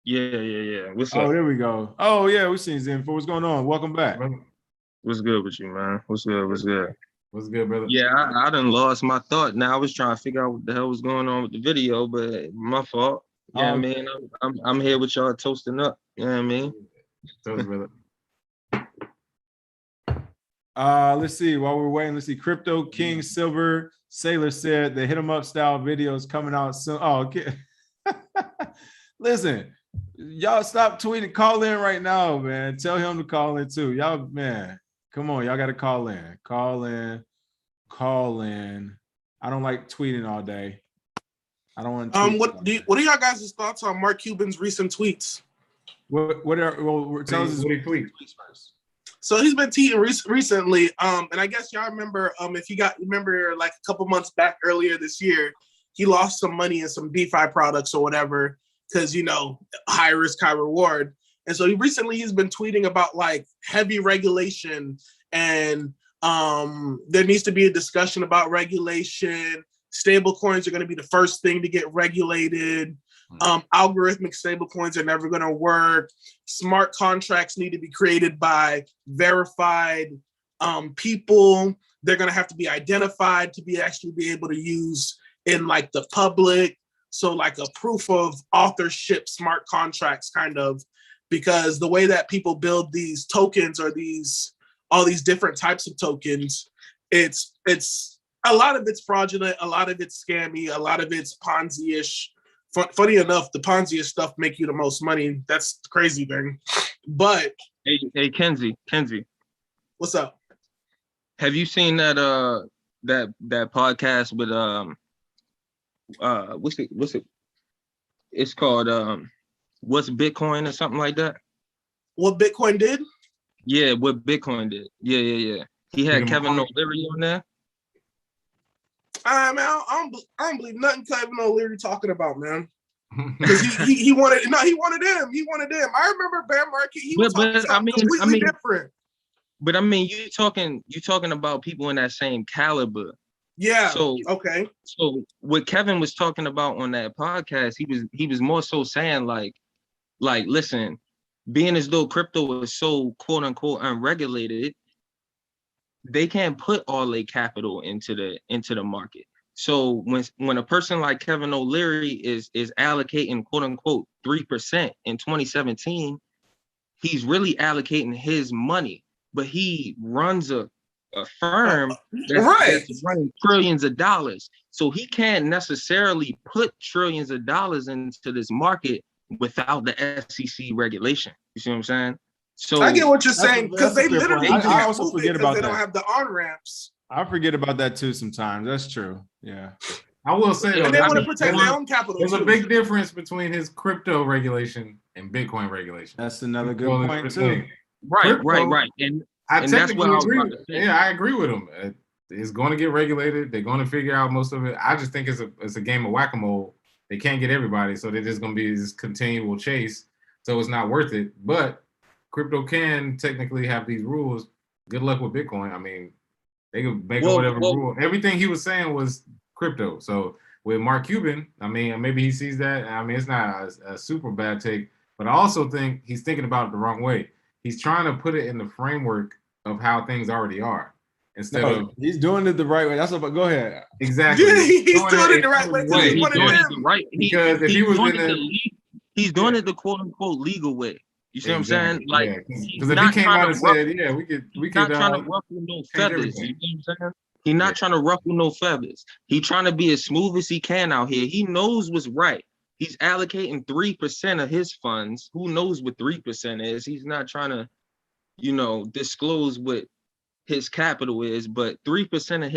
Yeah. What's up? Oh, there we go. Oh, yeah, we've seen Zen before. What's going on? Welcome back. What's good with you, man? What's good? What's good, brother? Yeah, I done lost my thought. Now I was trying to figure out what the hell was going on with the video, but my fault. Yeah, I mean, I'm here with y'all toasting up. You know what I mean? Toast, brother. Let's see. While we're waiting, let's see. Crypto King Silver Sailor said the hit 'em up style videos coming out soon. Oh, okay. Listen, y'all stop tweeting. Call in right now, man. Tell him to call in too. Y'all, man, come on. Y'all got to call in. Call in. I don't like tweeting all day. I don't want to. What are y'all guys' thoughts on Mark Cuban's recent tweets? Tell us his tweets first. So he's been tweeting recently, and I guess y'all remember, if you remember like a couple months back earlier this year, he lost some money in some DeFi products or whatever because high risk, high reward. And so he's been tweeting about like heavy regulation, and there needs to be a discussion about regulation. Stable coins are going to be the first thing to get regulated. Algorithmic stable coins are never going to work. Smart contracts need to be created by verified people. They're going to have to be identified to be able to use in like the public. So like a proof of authorship smart contracts kind of, because the way that people build these tokens or all these different types of tokens, it's a lot of it's fraudulent, a lot of it's scammy, a lot of it's Ponzi-ish. Funny enough, the Ponzi stuff make you the most money. That's the crazy thing. But hey, Kenzie, what's up? have you seen that podcast with what's it? It's called What's Bitcoin or something like that. What Bitcoin did? Yeah, what Bitcoin did. Yeah. He had Kevin O'Leary on there. Man, I don't believe nothing Kevin O'Leary talking about, man. Because he wanted him. He wanted him. I remember bear market. He was talking something completely different. But I mean, you talking about people in that same caliber. Yeah. So okay. So what Kevin was talking about on that podcast, he was more so saying like listen, being as though crypto is so quote unquote unregulated, they can't put all their capital into the market. So when a person like Kevin O'Leary is allocating quote unquote 3% in 2017, he's really allocating his money, but he runs a firm that's running trillions of dollars. So he can't necessarily put trillions of dollars into this market without the SEC regulation. You see what I'm saying? So I get what you're saying, because they literally I also forget about they that. don't have the on-ramps. I forget about that too sometimes. That's true. Yeah. I will say, and they want to protect their own capital. There's a big difference between his crypto regulation and Bitcoin regulation. That's another good point too. Right. And that's what I was about to say. Yeah, I agree with him. It's going to get regulated. They're going to figure out most of it. I just think it's a game of whack-a-mole. They can't get everybody, so they're just going to be this continual chase. So it's not worth it. But crypto can technically have these rules. Good luck with Bitcoin. I mean, they can make whatever rule. Everything he was saying was crypto. So with Mark Cuban, I mean, maybe he sees that. I mean, it's not a super bad take, but I also think he's thinking about it the wrong way. He's trying to put it in the framework of how things already are. Instead of he's doing it the right way. That's what. Go ahead. Exactly. Yeah, he's doing it the right way. Because if he was he's doing it the quote unquote legal way. You see what I'm saying? Like, because if he came out and said, "Yeah, we could," not trying to ruffle no feathers. You know what I'm saying? He's not trying to ruffle no feathers. He's trying to be as smooth as he can out here. He knows what's right. He's allocating 3% of his funds. Who knows what 3% is? He's not trying to, disclose what his capital is, but 3% of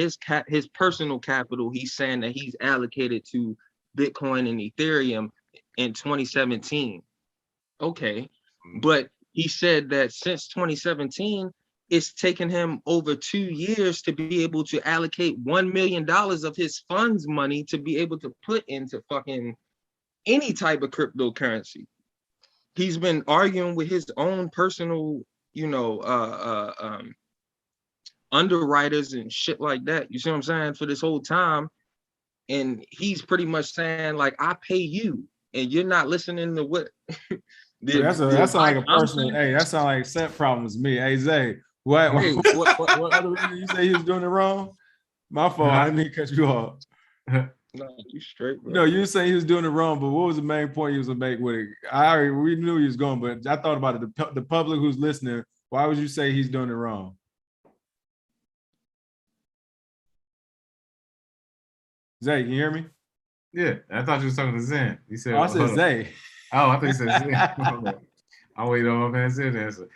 his personal capital, he's saying that he's allocated to Bitcoin and Ethereum in 2017. Okay. But he said that since 2017, it's taken him over 2 years to be able to allocate $1 million of his funds money to be able to put into fucking any type of cryptocurrency. he's been arguing with his own personal, underwriters and shit like that. You see what I'm saying? For this whole time. And he's pretty much saying, like, I pay you and you're not listening to what That sounds like a person. Hey, that sounds like set problems to me. Hey, Zay, what other reason you say he was doing it wrong? My fault. I didn't mean to cut you off. No, you straight, bro. No, you were saying he was doing it wrong, but what was the main point he was gonna make with it? We knew he was going, but I thought about it. The public who's listening, why would you say he's doing it wrong? Zay, can you hear me? Yeah, I thought you was talking to Zen. He said, I said Zay. Oh, I thought you said Zen. I'll wait on my man Zen answer.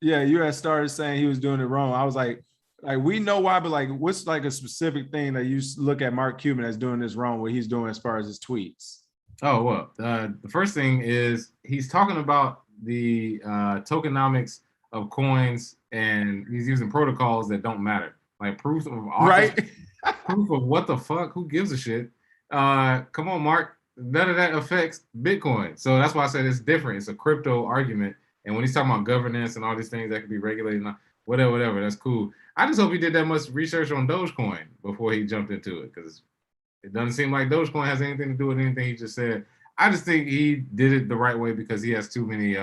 You had started saying he was doing it wrong. I was like we know why, but like, what's like a specific thing that you look at Mark Cuban as doing this wrong? What he's doing as far as his tweets? Oh well, the first thing is he's talking about the tokenomics of coins, and he's using protocols that don't matter, like proof of right. Proof of what the fuck? Who gives a shit? Come on, Mark. None of that affects Bitcoin. So that's why I said it's different. It's a crypto argument. And when he's talking about governance and all these things that could be regulated, whatever, that's cool. I just hope he did that much research on Dogecoin before he jumped into it, because it doesn't seem like Dogecoin has anything to do with anything he just said. I just think he did it the right way because he has too many.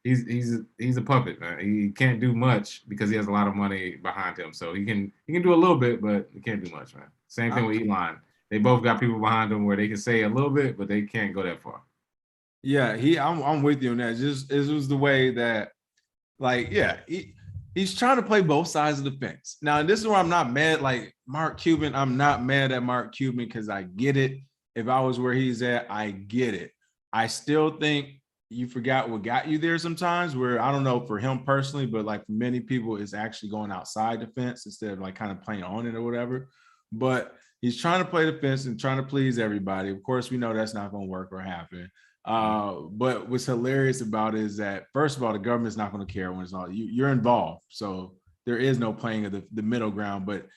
He's a puppet, man. He can't do much because he has a lot of money behind him. So he can do a little bit, but he can't do much, man. Same thing with Elon. They both got people behind them where they can say a little bit, but they can't go that far. Yeah, I'm with you on that. Just it was the way that, like, yeah, he's trying to play both sides of the fence. Now, this is where I'm not mad. Like Mark Cuban, I'm not mad at Mark Cuban because I get it. If I was where he's at, I get it. I still think you forgot what got you there sometimes, where I don't know for him personally, but like for many people, it's actually going outside the fence instead of like kind of playing on it or whatever. But he's trying to play the fence and trying to please everybody. Of course, we know that's not going to work or happen. But what's hilarious about it is that, first of all, the government's not going to care when it's all you're involved. So there is no playing of the middle ground. But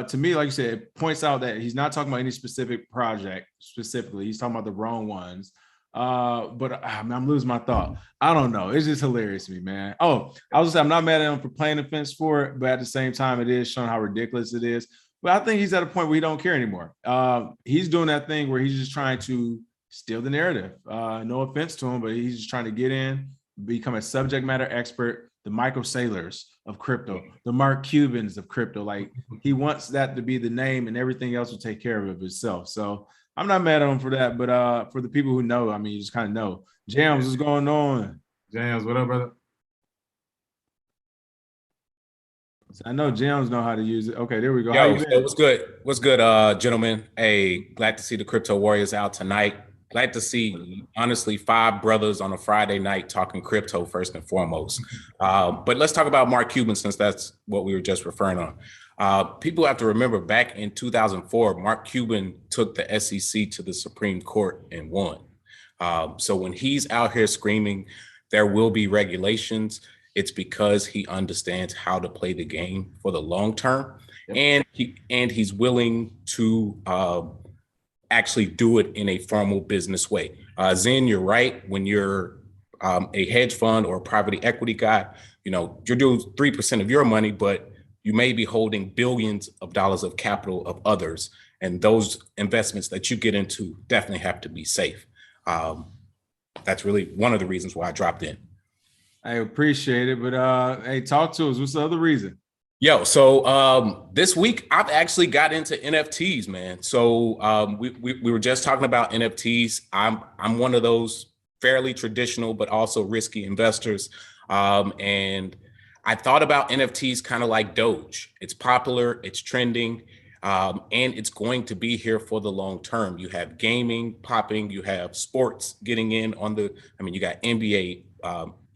to me, like you said, it points out that he's not talking about any specific project specifically. He's talking about the wrong ones. But I'm losing my thought. I don't know. It's just hilarious to me, man. Oh, I was gonna say I'm not mad at him for playing the fence for it, but at the same time, it is showing how ridiculous it is. But I think he's at a point where he don't care anymore. He's doing that thing where he's just trying to steal the narrative. No offense to him, but he's just trying to get in, become a subject matter expert, the Michael Saylors of crypto, the Mark Cubans of crypto. Like he wants that to be the name, and everything else will take care of itself. So I'm not mad at him for that, but for the people who know, I mean, you just kind of know. Jams, what's going on? Jams, what up, brother? I know Jams know how to use it. Okay, there we go. Yo, what's good? What's good, gentlemen? Hey, glad to see the Crypto Warriors out tonight. Glad to see, honestly, 5 brothers on a Friday night talking crypto first and foremost. But let's talk about Mark Cuban, since that's what we were just referring on. People have to remember back in 2004, Mark Cuban took the SEC to the Supreme Court and won. So when he's out here screaming, there will be regulations, it's because he understands how to play the game for the long term. Yep. And he's willing to actually do it in a formal business way. Zen, you're right. When you're a hedge fund or a private equity guy, you're doing 3% of your money, but you may be holding billions of dollars of capital of others. And those investments that you get into definitely have to be safe. That's really one of the reasons why I dropped in. I appreciate it, but hey, talk to us. What's the other reason? Yo, so this week I've actually got into NFTs, man. So we were just talking about NFTs. I'm one of those fairly traditional but also risky investors, and I thought about NFTs kind of like Doge. It's popular, it's trending, and it's going to be here for the long term. You have gaming popping, you have sports getting in on you got NBA,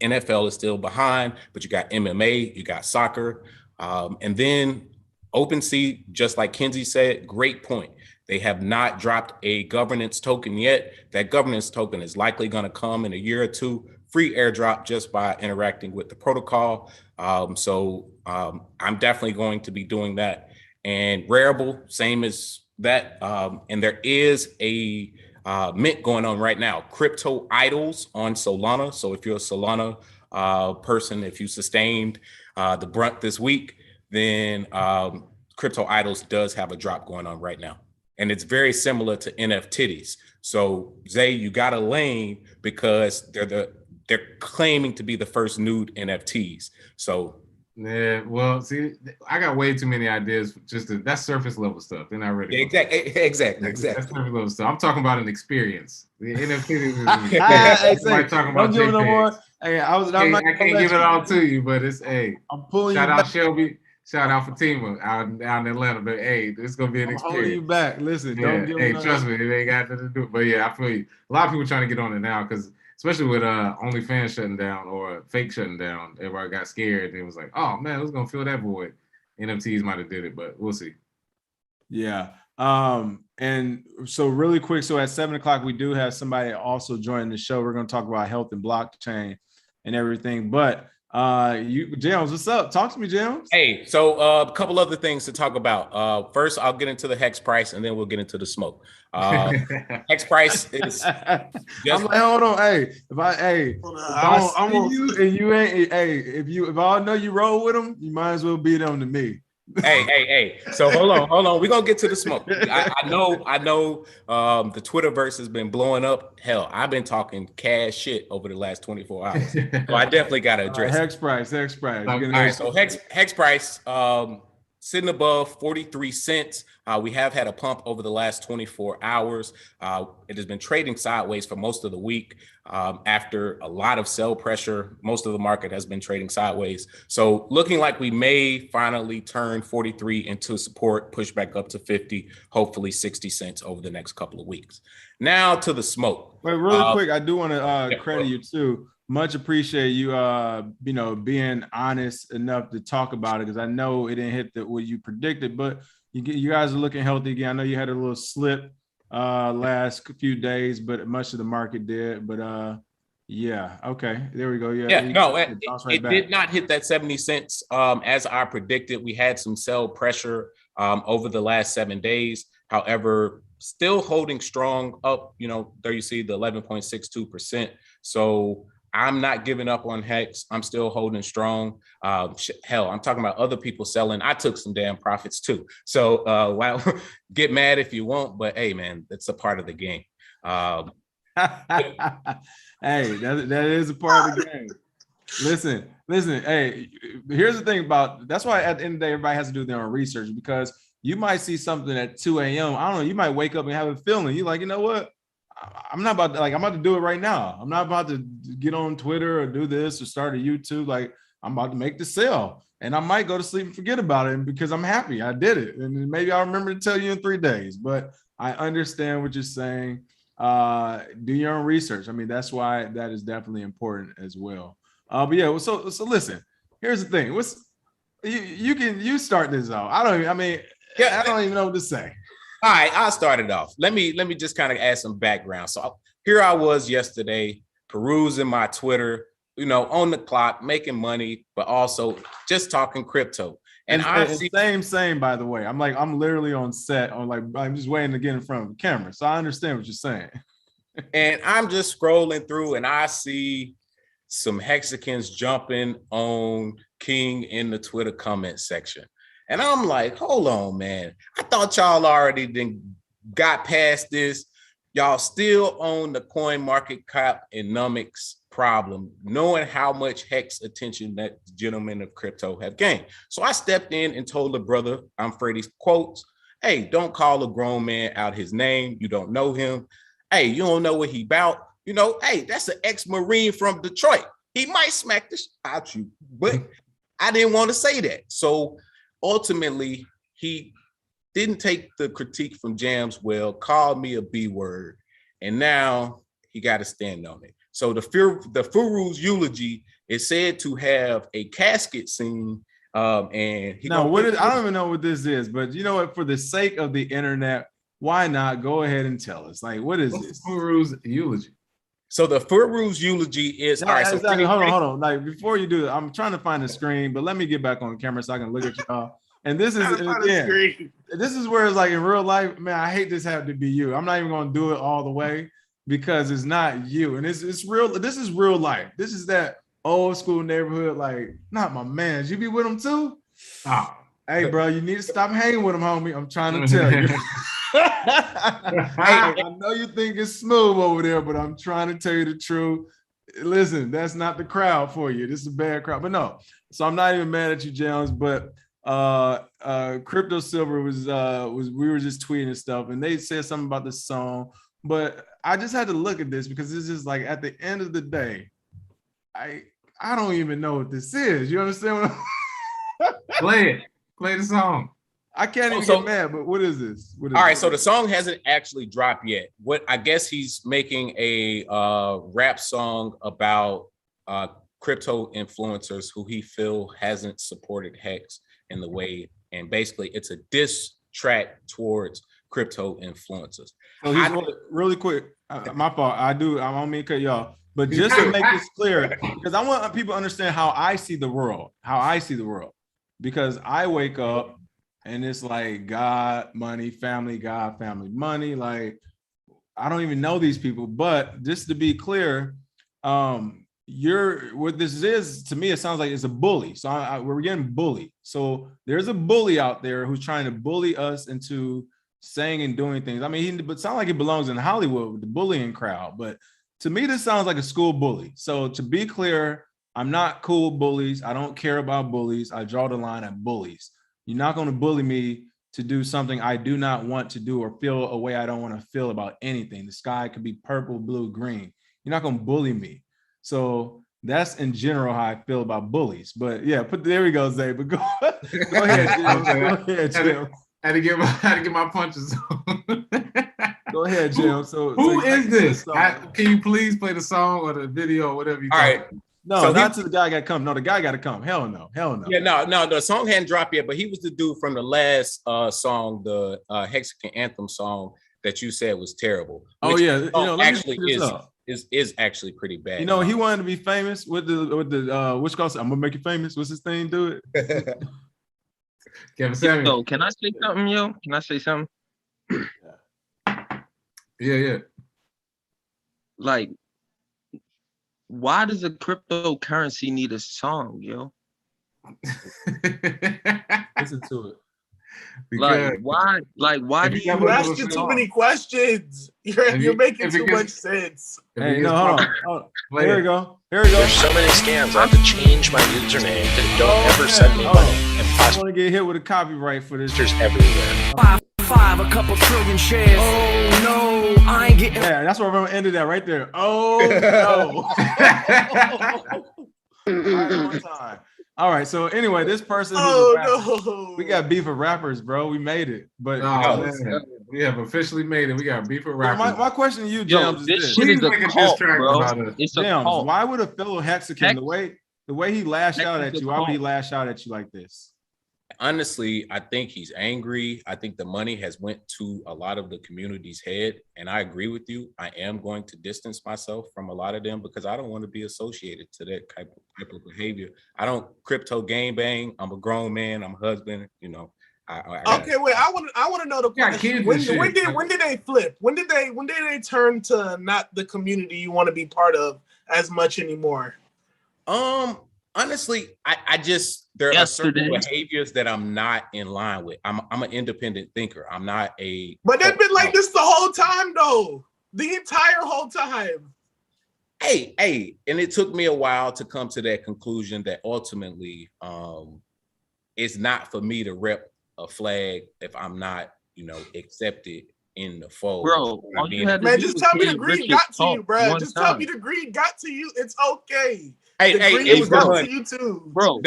NFL is still behind, but you got MMA, you got soccer. And then OpenSea, just like Kenzie said, great point. They have not dropped a governance token yet. That governance token is likely going to come in a year or two, free airdrop just by interacting with the protocol. So I'm definitely going to be doing that. And Rarible, same as that. And there is a mint going on right now. Crypto Idols on Solana. So if you're a Solana person, if you sustained the brunt this week, then Crypto Idols does have a drop going on right now. And it's very similar to NFTs. So Zay, you got a lane because they're claiming to be the first nude NFTs. So yeah, well, see, I got way too many ideas. That's surface level stuff. They're not ready. Exactly. That's surface level stuff. I'm talking about an experience. The NFTs is talking about JPEGs. Hey, I can't give it all to you, but it's I'm pulling shout out back. Shelby. Shout out Fatima out in Atlanta. But hey, this is gonna be an experience. Holding you back. Listen, don't give me trust me, it ain't got nothing to do. But yeah, I feel you. A lot of people trying to get on it now because especially with OnlyFans shutting down or fake shutting down, everybody got scared and it was like, oh man, who's gonna fill that void? NFTs might have did it, but we'll see. Yeah. And so really quick, so at 7:00 we do have somebody also joining the show. We're going to talk about health and blockchain and everything. But James, what's up? Talk to me, James. Hey, so a couple other things to talk about. First, I'll get into the hex price, and then we'll get into the smoke. Hex price is. I'm like, hold on, if I see you and you ain't, if I know you roll with them, you might as well be them to me. Hey. So hold on. We're gonna get to the smoke. I know the Twitterverse has been blowing up. Hell, I've been talking cash shit over the last 24 hours. So I definitely gotta address hex price. All right, so hex price sitting above 43 cents. We have had a pump over the last 24 hours. It has been trading sideways for most of the week after a lot of sell pressure. Most of the market has been trading sideways. So looking like we may finally turn 43 into support, push back up to 50, hopefully 60 cents over the next couple of weeks. Now to the smoke. Wait, really quick, I do want to credit you too. Much appreciate you, being honest enough to talk about it because I know it didn't hit what you predicted, but you guys are looking healthy again. I know you had a little slip last few days, but much of the market did. But yeah, okay, there we go. It did not hit that 70 cents as I predicted. We had some sell pressure over the last 7 days. However, still holding strong up. There you see the 11.62%. So I'm not giving up on Hex. I'm still holding strong. Hell, I'm talking about other people selling. I took some damn profits too. So get mad if you want, but hey, man, that's a part of the game. Hey, that is a part of the game. Listen. Hey, here's the thing that's why at the end of the day, everybody has to do their own research because you might see something at 2 a.m. I don't know. You might wake up and have a feeling. You're like, you know what? I'm about to do it right now. I'm not about to get on Twitter or do this or start a YouTube. Like I'm about to make the sale and I might go to sleep and forget about it because I'm happy I did it. And maybe I'll remember to tell you in 3 days, but I understand what you're saying. Do your own research. I mean, that's why that is definitely important as well. But yeah, so listen, here's the thing. You start this off. I don't even know what to say. All right, I'll start it off. Let me just kind of add some background. So here I was yesterday, perusing my Twitter, on the clock, making money, but also just talking crypto. And I see same. By the way, I'm literally on set. I'm just waiting to get in front of the camera, so I understand what you're saying. And I'm just scrolling through, and I see some Hexicans jumping on King in the Twitter comment section. And I'm like, hold on, man. I thought y'all already got past this. Y'all still own the coin market cap and numics problem, knowing how much Hex attention that gentlemen of crypto have gained. So I stepped in and told the brother, I'm Freddie's quotes, hey, don't call a grown man out his name. You don't know him. Hey, you don't know what he about. Hey, that's an ex-Marine from Detroit. He might smack the shit out you, but I didn't want to say that. So ultimately, he didn't take the critique from Jams well, called me a B word, and now he got to stand on it. So the Furu's Eulogy is said to have a casket scene, and I don't even know what this is, but you know what? For the sake of the internet, why not go ahead and tell us? Like, what is this? Furu's Eulogy. So the Furu's Eulogy is all right. Exactly. Hold on. Like before you do that, I'm trying to find the screen, but let me get back on camera so I can look at y'all. And this is again, this is where it's like in real life, man. I hate this having to be you. I'm not even gonna do it all the way because it's not you, and it's real. This is real life. This is that old school neighborhood. Like, not my man. You be with him too? Oh, hey, bro, you need to stop hanging with him, homie. I'm trying to tell you. I know you think it's smooth over there, but I'm trying to tell you the truth. Listen, that's not the crowd for you. This is a bad crowd. But no, so I'm not even mad at you, Jones. But Crypto Silver was we were just tweeting and stuff, and they said something about this song. But I just had to look at this because it's just like at the end of the day, I don't even know what this is. You understand what Play the song. I can't even get mad, but what is this? All right, so the song hasn't actually dropped yet. What I guess he's making a rap song about crypto influencers who he feel hasn't supported Hex in the way, and basically it's a diss track towards crypto influencers. So he's really quick. My fault. I don't mean to cut y'all, but just to make this clear, because I want people to understand how I see the world, because I wake up. And it's like God, money, family, God, family, money. Like, I don't even know these people. But just to be clear, what this is, to me, it sounds like it's a bully. So we're getting bullied. So there's a bully out there who's trying to bully us into saying and doing things. I mean, it sounds like it belongs in Hollywood with the bullying crowd. But to me, this sounds like a school bully. So to be clear, I'm not cool with bullies. I don't care about bullies. I draw the line at bullies. You're not going to bully me to do something I do not want to do or feel a way I don't want to feel about anything. The sky could be purple, blue, green. You're not going to bully me. So that's in general how I feel about bullies. But yeah, there we go, Zay. But go ahead, Jim. Go ahead, Jim. Had to get my punches on. Go ahead, Jim. Who is this? Can you please play the song or the video or whatever you call it? No, so not to the guy got to come. No, the guy got to come. Hell no. Yeah, no, the song hadn't dropped yet, but he was the dude from the last song, the Hexagon Anthem song that you said was terrible. Oh yeah, actually is actually pretty bad. You know, he wanted to be famous with the which goes, I'm gonna make you famous. What's his thing? Do it. Yo, can I say something, yo? Can I say something? Yeah. Like, why does a cryptocurrency need a song, yo? Listen to it. Like, why? Like, why do you asking too many questions? You're making too much sense. Hey, no, hold on. Here we go. There's so many scams. I have to change my username. Don't ever send me money. And I want to get hit with a copyright for this. There's everywhere. Five, a couple trillion shares. Oh no, I ain't getting. Yeah, that's where I'm gonna end that right there. Oh no. One time. All right. So anyway, this person. We got beef with rappers, bro. We made it, but we have officially made it. We got beef with rappers. My question to you, James, is this shit is a cult, bro. It's a cult. Why would a fellow Hexagon, the way he lashed out at you, why would he lash out at you like this? Honestly, I think he's angry. I think the money has went to a lot of the community's head. And I agree with you. I am going to distance myself from a lot of them because I don't want to be associated to that type of behavior. I don't crypto game bang. I'm a grown man. I'm a husband, you know. Okay, wait. I want to know the question. When did they flip? When did they turn to not the community you want to be part of as much anymore? Honestly, I just there are certain behaviors that I'm not in line with. I'm an independent thinker. I'm not a. But they've been like this the whole time, though. The entire whole time. Hey, and it took me a while to come to that conclusion that ultimately, it's not for me to rep a flag if I'm not, accepted in the fold. Bro, just tell me the greed got to you, bro. Just tell me the greed got to you. It's okay. Hey, it got to you too, bro.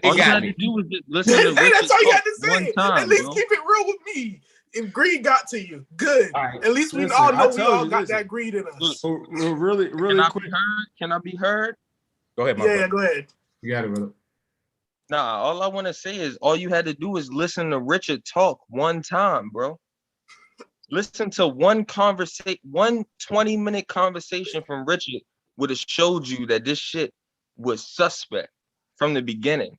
All you had to do was just listen to that's all you had to say. Time, at least keep it real with me. If greed got to you, good. Right. At least we all know we all got that greed in us. Really quick. Can I be heard? Go ahead, yeah, go ahead. You got it, brother. Nah, all I want to say is all you had to do is listen to Richard talk one time, bro. Listen to one 20-minute conversation from Richard would have showed you that this shit was suspect from the beginning.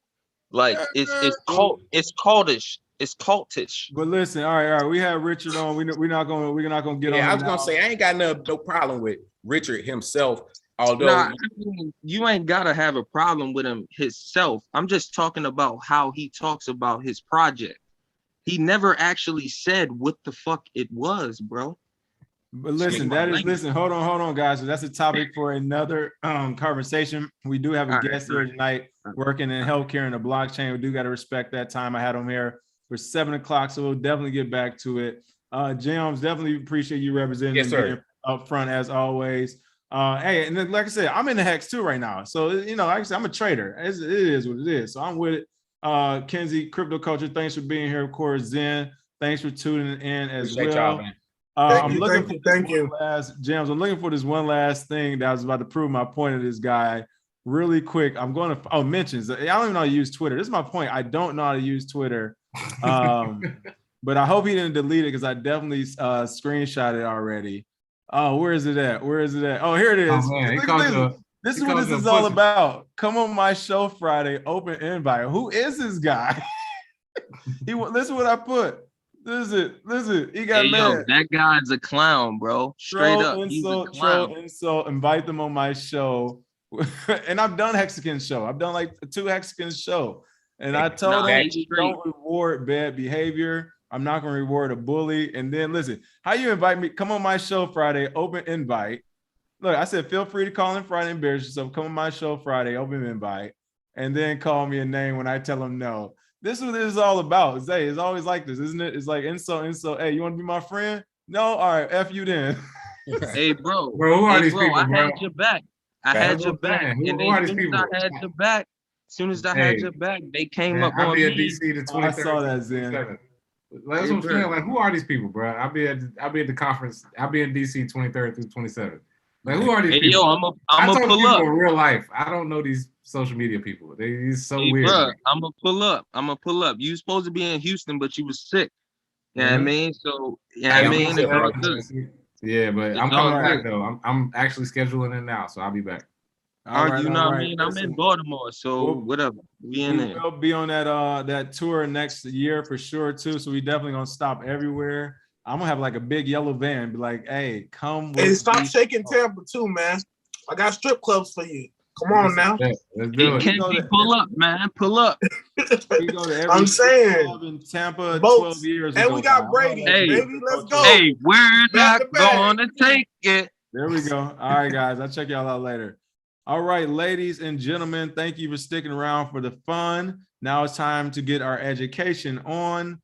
Like it's cultish. It's cultish. But listen, all right. We have Richard on. We're not gonna get on. Yeah, I was him gonna now. say I ain't got no problem with Richard himself. Although Nah, I mean, you ain't gotta have a problem with him himself. I'm just talking about how he talks about his project. He never actually said what the fuck it was, bro. But listen, hold on, guys. So that's a topic for another conversation. We do have a guest here tonight working in healthcare and the blockchain. We do got to respect that time. I had him here for 7 o'clock, so we'll definitely get back to it. James, definitely appreciate you representing up front as always. Hey, and like I said, I'm in the hex too right now. So, like I said, I'm a trader. It is what it is. So I'm with it. Kenzie, Crypto Culture, thanks for being here. Of course, Zen, thanks for tuning in as appreciate well. y'all, man. Thank you. James, I'm looking for this one last thing that I was about to prove my point of this guy really quick. I'm going to, mentions. I don't even know how to use Twitter. This is my point. I don't know how to use Twitter. But I hope he didn't delete it because I definitely screenshot it already. Oh, where is it at? Oh, here it is. Oh, man. This is what this is all about. Come on my show Friday, open invite. Who is this guy? Listen what I put. Listen. He got mad. Yo, that guy's a clown, bro. Straight up, he's a clown. Insult, invite them on my show. And I've done Hexagon show. I've done like 2 Hexagon show. And I told him, don't reward bad behavior. I'm not going to reward a bully. And then listen, how you invite me? Come on my show Friday, open invite. Look, I said, feel free to call in Friday, embarrass yourself. Come on my show Friday, open invite. And then call me a name when I tell them no. This is what this is all about. It's always like this, isn't it? It's like insult. Hey, you want to be my friend? No? All right, F you then. Hey, bro. Who are these people, I bro? had your back. I had your back. Who are these people? I had your back. As soon as I had your back, they came up on me. I'll be at DC the 23rd. I saw that, Zen. That's what I'm saying. Like, who are these people, bro? I'll be at the conference. I'll be in DC 23rd through 27th. Like, who are these people? Yo, I'm gonna pull up. In real life, I don't know these social media people. They're so weird. Bro, I'm gonna pull up. You supposed to be in Houston, but you was sick. You know what I mean? So, yeah, but I'm coming back though. I'm actually scheduling it now, so I'll be back. I mean? I'm in Baltimore, so whatever. We in there. We'll be on that tour next year for sure too. So we definitely gonna stop everywhere. I'm gonna have like a big yellow van, be like, "Hey, come!" Hey, stop shaking Tampa too, man. I got strip clubs for you. Come on now. Let's do it. Pull up, man. Pull up. We go to every I'm saying in Tampa, boats, 12 years and ago. we got Brady. Hey, baby, let's go. Hey, we're not gonna take it. There we go. All right, guys. I'll check y'all out later. All right, ladies and gentlemen, thank you for sticking around for the fun. Now it's time to get our education on.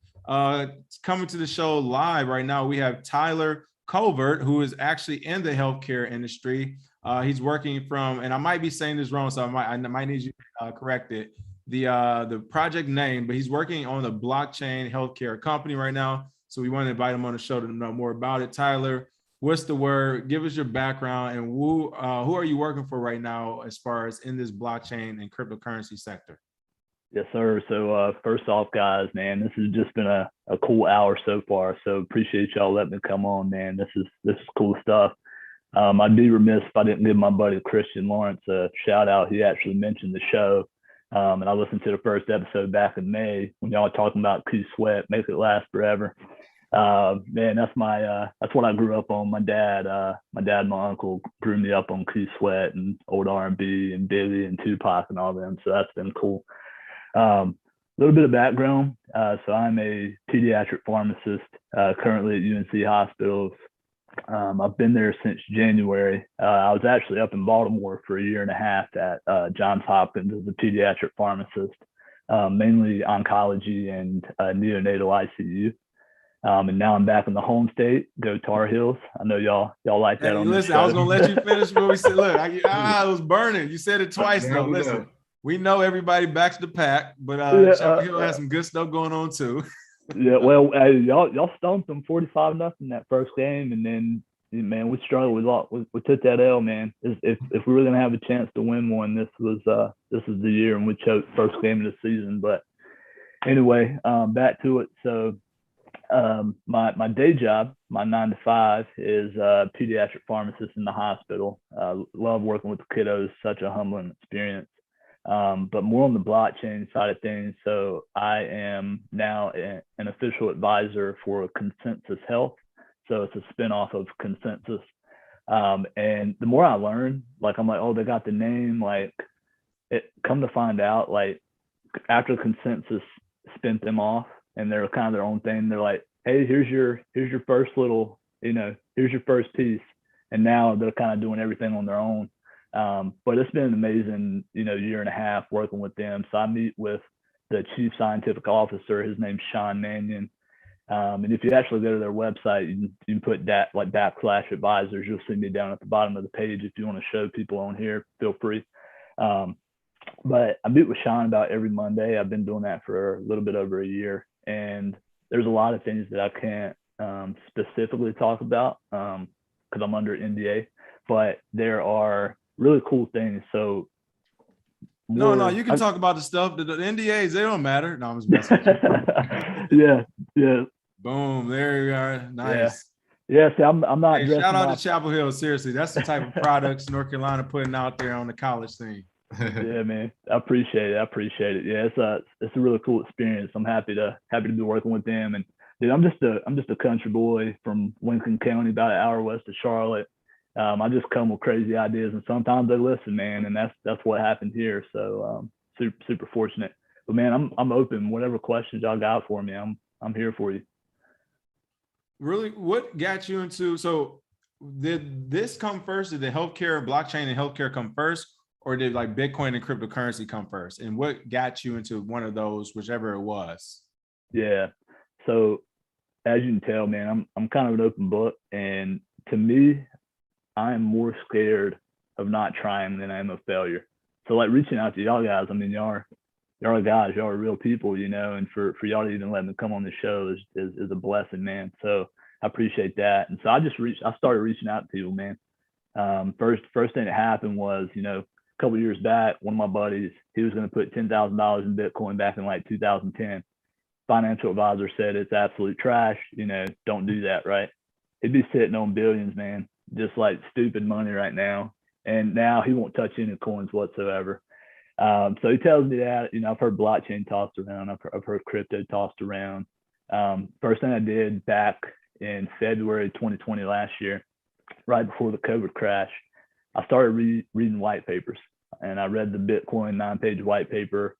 Coming to the show live right now, we have Tyler Covert, who is actually in the healthcare industry. He's working from, and I might be saying this wrong, so I might need you to correct it, the project name, but he's working on a blockchain healthcare company right now. So we want to invite him on the show to know more about it. Tyler, what's the word? Give us your background and who are you working for right now as far as in this blockchain and cryptocurrency sector? Yes, sir. So first off, guys, man, this has just been a cool hour so far. So appreciate y'all letting me come on, man. This is cool stuff. I'd be remiss if I didn't give my buddy Christian Lawrence a shout out. He actually mentioned the show. And I listened to the first episode back in May when y'all were talking about Q Sweat, make it last forever. Man, that's what I grew up on. My dad and my uncle grew me up on Q Sweat and old R&B and Biggie and Tupac and all them. So that's been cool. A little bit of background. So I'm a pediatric pharmacist currently at UNC Hospitals. I've been there since January. I was actually up in Baltimore for a year and a half at Johns Hopkins as a pediatric pharmacist, mainly oncology and neonatal ICU. And now I'm back in the home state. Go Tar Heels! I know y'all like that. Hey, listen, I was gonna let you finish what we said. Look, it was burning. You said it twice though. Listen, we know everybody backs the pack, but Chapel Hill has some good stuff going on too. Yeah, well, y'all stomped them 45-0 that first game, and then man, we struggled. We took that L, man. If we were gonna have a chance to win one, this is the year, and we choked first game of the season. But anyway, back to it. So my day job, my 9 to 5, is pediatric pharmacist in the hospital. Love working with the kiddos. Such a humbling experience. but more on the blockchain side of things. So I am now an official advisor for Consensus Health. So it's a spinoff of Consensus. And the more I learn, like I'm like, oh, they got the name. Like, it come to find out, like after Consensus spent them off and they're kind of their own thing, they're like, hey, here's your first little, here's your first piece. And now they're kind of doing everything on their own. But it's been an amazing, year and a half working with them. So I meet with the chief scientific officer. His name's Sean Mannion. And if you actually go to their website, you can put that like /advisors. You'll see me down at the bottom of the page. If you want to show people on here, feel free. But I meet with Sean about every Monday. I've been doing that for a little bit over a year. And there's a lot of things that I can't specifically talk about because I'm under NDA, but there are really cool things. So no, you can talk about the stuff. The NDAs, they don't matter. No, I'm just messing with you. Yeah. Boom, there you are. Nice. Yeah, see, I'm not. Hey, shout out to Chapel Hill. Seriously, that's the type of products North Carolina putting out there on the college scene. Yeah, man, I appreciate it. Yeah, it's a really cool experience. I'm happy to be working with them. And dude, I'm just a country boy from Lincoln County, about an hour west of Charlotte. I just come with crazy ideas, and sometimes they listen, man. And that's what happened here. So super fortunate. But man, I'm open. Whatever questions y'all got for me, I'm here for you. Really, what got you into? So did this come first? Did the healthcare, blockchain, and healthcare come first, or did like Bitcoin and cryptocurrency come first? And what got you into one of those, whichever it was? Yeah. So as you can tell, man, I'm kind of an open book, and to me, I am more scared of not trying than I am of failure. So like reaching out to y'all guys, I mean, y'all are guys, y'all are real people, and for y'all to even let me come on the show is a blessing, man. So I appreciate that. And so I started reaching out to people, man. First thing that happened was, a couple of years back, one of my buddies, he was going to put $10,000 in Bitcoin back in like 2010. Financial advisor said it's absolute trash, don't do that, right? He'd be sitting on billions, man, just like stupid money right now. And now he won't touch any coins whatsoever. So he tells me that, I've heard blockchain tossed around. I've heard crypto tossed around. First thing I did back in February 2020 last year, right before the COVID crash, I started reading white papers, and I read the Bitcoin 9-page white paper,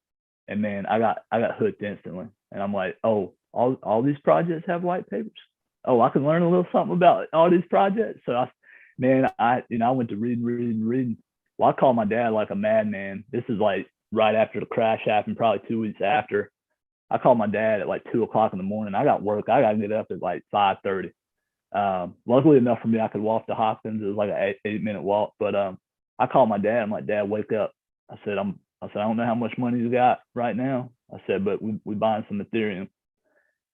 and man, I got hooked instantly. And I'm like, oh, all these projects have white papers. Oh, I can learn a little something about all these projects. So I went to reading. Well, I called my dad like a madman. This is like right after the crash happened, probably 2 weeks after. I called my dad at like 2:00 in the morning. I got work. I got to get up at like 5:30. Luckily enough for me, I could walk to Hopkins. It was like an 8-minute walk. But I called my dad. I'm like, Dad, wake up. I said, I don't know how much money you got right now. I said, but we buying some Ethereum.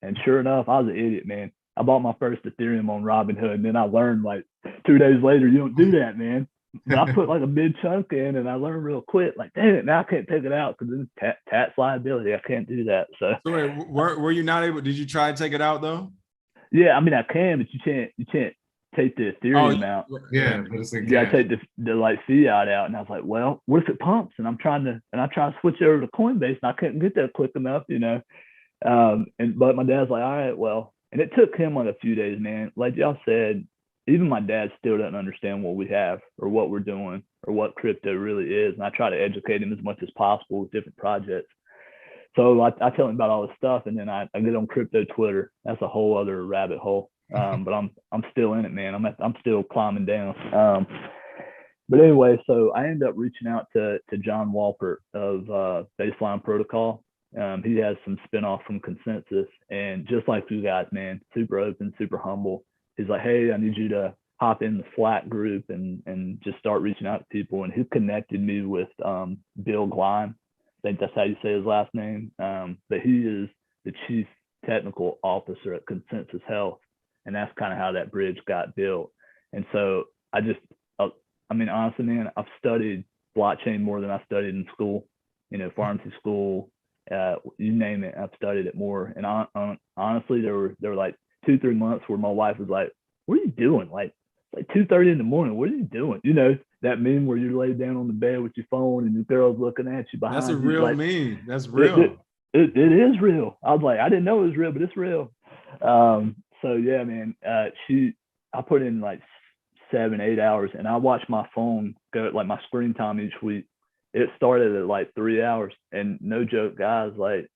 And sure enough, I was an idiot, man. I bought my first Ethereum on Robinhood, and then I learned like 2 days later, you don't do that, man. But I put like a big chunk in, and I learned real quick. Like, damn it, now I can't take it out because it's tax liability. I can't do that. So wait, were you not able? Did you try to take it out though? Yeah, I mean I can, but you can't take the Ethereum out. Yeah, but it's like, you gotta take the like fiat out. And I was like, well, what if it pumps? And I try to switch over to Coinbase, and I couldn't get there quick enough, but my dad's like, all right, well, and it took him like a few days, man. Like y'all said, even my dad still doesn't understand what we have or what we're doing or what crypto really is. And I try to educate him as much as possible with different projects. So I tell him about all this stuff, and then I get on crypto Twitter. That's a whole other rabbit hole. But I'm still in it, man. I'm still climbing down. But anyway, so I ended up reaching out to John Walpert of Baseline Protocol. He has some spinoff from Consensus, and just like you guys, man, super open, super humble. He's like, hey, I need you to hop in the Slack group and just start reaching out to people. And he connected me with Bill Gleim. I think that's how you say his last name. But he is the chief technical officer at Consensus Health. And that's kind of how that bridge got built. And so honestly, man, I've studied blockchain more than I studied in school, pharmacy school, you name it, I've studied it more. And honestly, there were like 2-3 months where my wife was like, what are you doing? Like, It's like 2:30 in the morning. What are you doing? You know, that meme where you're laid down on the bed with your phone and the girl's looking at you behind you. That's a real like, meme. That's real. It is real. I was like, I didn't know it was real, but it's real. So yeah, man, I put in like 7-8 hours, and I watched my phone go, like my screen time each week. It started at like 3 hours, and no joke, guys, like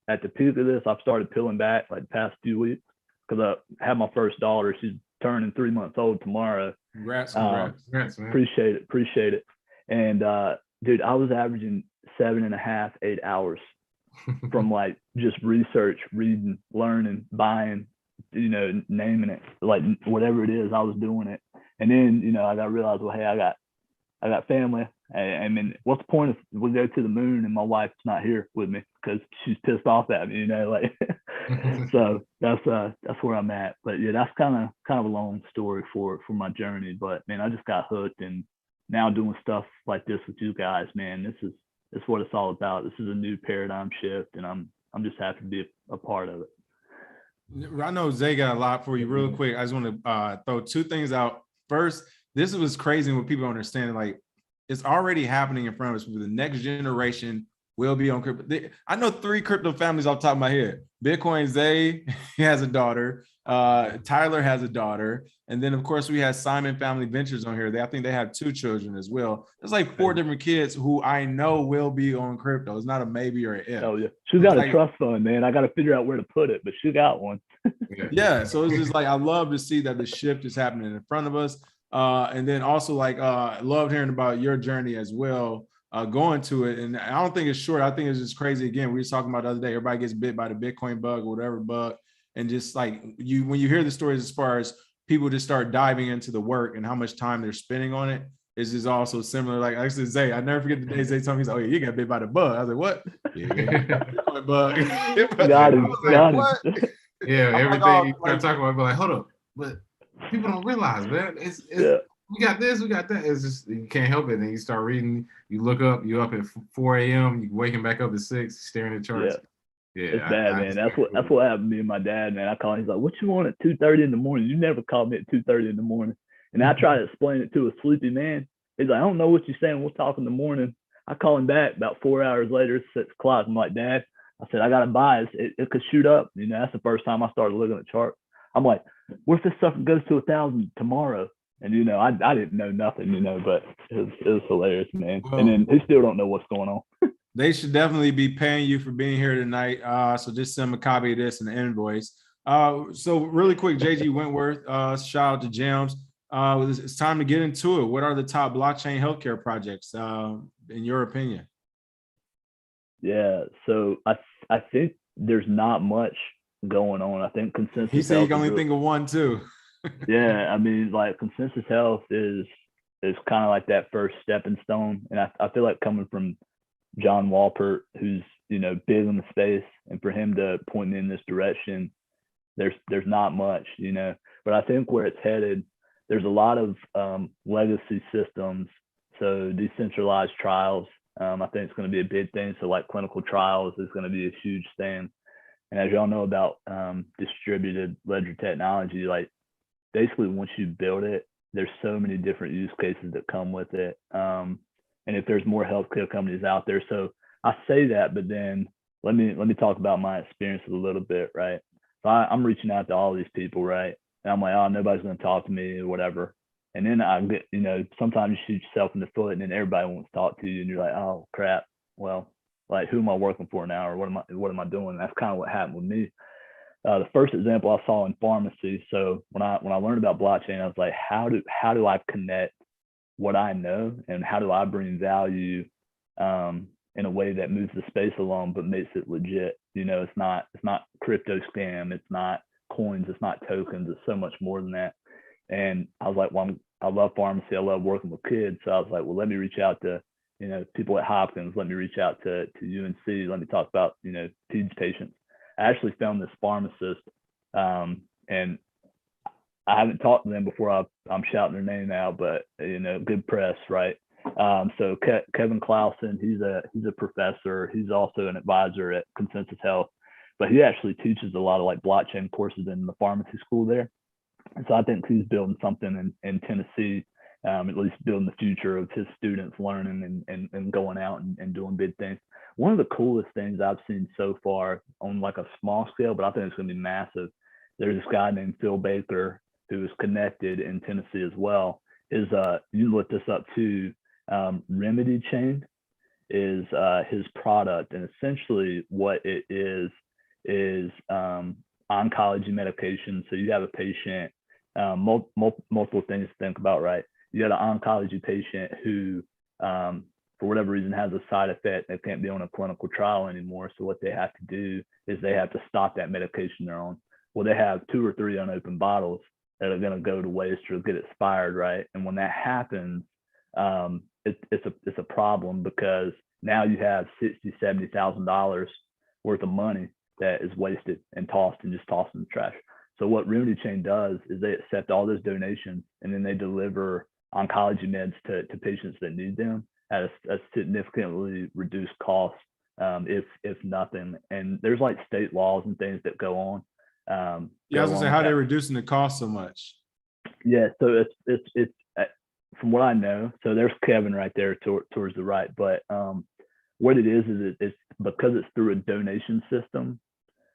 at the peak of this, I've started peeling back like the past few weeks because I had my first daughter. She's turning 3 months old tomorrow. Congrats, man. Appreciate it. And dude, I was averaging 7.5, 8 hours from like just research, reading, learning, buying, you know, naming it, like whatever it is, I was doing it. And then, you know, I realized, well, hey, I got family. I mean, what's the point if we go to the moon and my wife's not here with me because she's pissed off at me, you know, like. So that's where I'm at. But yeah, that's kind of a long story for my journey. But man, I just got hooked, and now doing stuff like this with you guys, man, this is what it's all about. This is a new paradigm shift, and I'm just happy to be a part of it. I know Zay got a lot for you real quick. I just want to throw two things out. First, this was crazy when people understand, like, it's already happening in front of us. The next generation will be on crypto. I know 3 crypto families off the top of my head. Bitcoin Zay, he has a daughter. Tyler has a daughter. And then, of course, we had Simon Family Ventures on here. I think they have 2 children as well. There's like 4 different kids who I know will be on crypto. It's not a maybe or an if. Oh, yeah. She's got a trust fund, man. I got to figure out where to put it, but she got one. Yeah. So it's just like, I love to see that the shift is happening in front of us. And then also, like, loved hearing about your journey as well, going to it. And I don't think it's short. I think it's just crazy. Again, we were talking about the other day, everybody gets bit by the Bitcoin bug or whatever bug. And just like when you hear the stories as far as people just start diving into the work and how much time they're spending on it, is just also similar. Like I used to say, I never forget the day Zay told me, he's like, oh yeah, you got bit by the bug. I was like, what? Yeah, Bitcoin bug. Got him. Yeah, everything you start talking about, be like, hold up, but people don't realize, man. It's we got this, we got that. It's just you can't help it. And you start reading, you look up, you up at 4 a.m., you waking back up at 6, staring at charts. Yeah, it's bad, man. That's what happened to me and my dad, man. I call him, he's like, what you want at 2:30 in the morning? You never called me at 2:30 in the morning. And I try to explain it to a sleepy man. He's like, I don't know what you're saying. We'll talk in the morning. I call him back about 4 hours later, it's 6 o'clock. I'm like, Dad, I said, I got to buy it. It could shoot up. You know, that's the first time I started looking at the chart. I'm like, what if this stuff goes to 1,000 tomorrow? And, you know, I didn't know nothing, you know, but it was hilarious, man. Well, and then they still don't know what's going on. They should definitely be paying you for being here tonight. So just send them a copy of this and the invoice. So really quick, JG Wentworth, shout out to Gems. It's time to get into it. What are the top blockchain healthcare projects, in your opinion? Yeah, so I think there's not much going on. I think Consensus. He said you can only think of one too. Yeah, I mean, like Consensus Health is kind of like that first stepping stone, and I feel like coming from John Walpert, who's, you know, big in the space, and for him to point me in this direction, there's not much, you know. But I think where it's headed, there's a lot of legacy systems, so decentralized trials. I think it's going to be a big thing. So like clinical trials is going to be a huge thing. And as y'all know about distributed ledger technology, like basically once you build it, there's so many different use cases that come with it. And if there's more healthcare companies out there, so I say that, but then let me talk about my experience a little bit, right? So I'm reaching out to all these people, right? And I'm like, oh, nobody's going to talk to me or whatever. And then I get, you know, sometimes you shoot yourself in the foot, and then everybody wants to talk to you, and you're like, oh crap, well, like who am I working for now, or what am I doing? And that's kind of what happened with me. The first example I saw in pharmacy. So when I learned about blockchain, I was like, how do I connect what I know, and how do I bring value in a way that moves the space along but makes it legit? You know, it's not crypto scam, it's not coins, it's not tokens, it's so much more than that. And I was like, well, I love pharmacy, I love working with kids, so I was like, well, let me reach out to, you know, people at Hopkins, let me reach out to UNC, let me talk about, you know, peds patients. I actually found this pharmacist, and I haven't talked to them before I'm shouting their name out, but, you know, good press, right? So Kevin Clausen, he's a professor. He's also an advisor at Consensus Health, but he actually teaches a lot of like blockchain courses in the pharmacy school there. And so I think he's building something in Tennessee, at least building the future of his students learning and going out and doing big things. One of the coolest things I've seen so far on like a small scale, but I think it's going to be massive. There's this guy named Phil Baker who is connected in Tennessee as well. You can look this up too. Remedy Chain is his product, and essentially what it is oncology medication. So you have a patient, multiple things to think about, right? You got an oncology patient who, for whatever reason, has a side effect that can't be on a clinical trial anymore. So what they have to do is they have to stop that medication they're on. Well, they have 2 or 3 unopened bottles that are going to go to waste or get expired, right? And when that happens, it's a problem, because now you have $60,000-$70,000 worth of money that is wasted and tossed in the trash. So what Remedy Chain does is they accept all those donations, and then they deliver oncology meds to patients that need them at a significantly reduced cost, if nothing. And there's like state laws and things that go on. I was gonna say, how they're reducing the cost so much. Yeah, so it's from what I know. So there's Kevin right there towards the right, but what it is it's because it's through a donation system,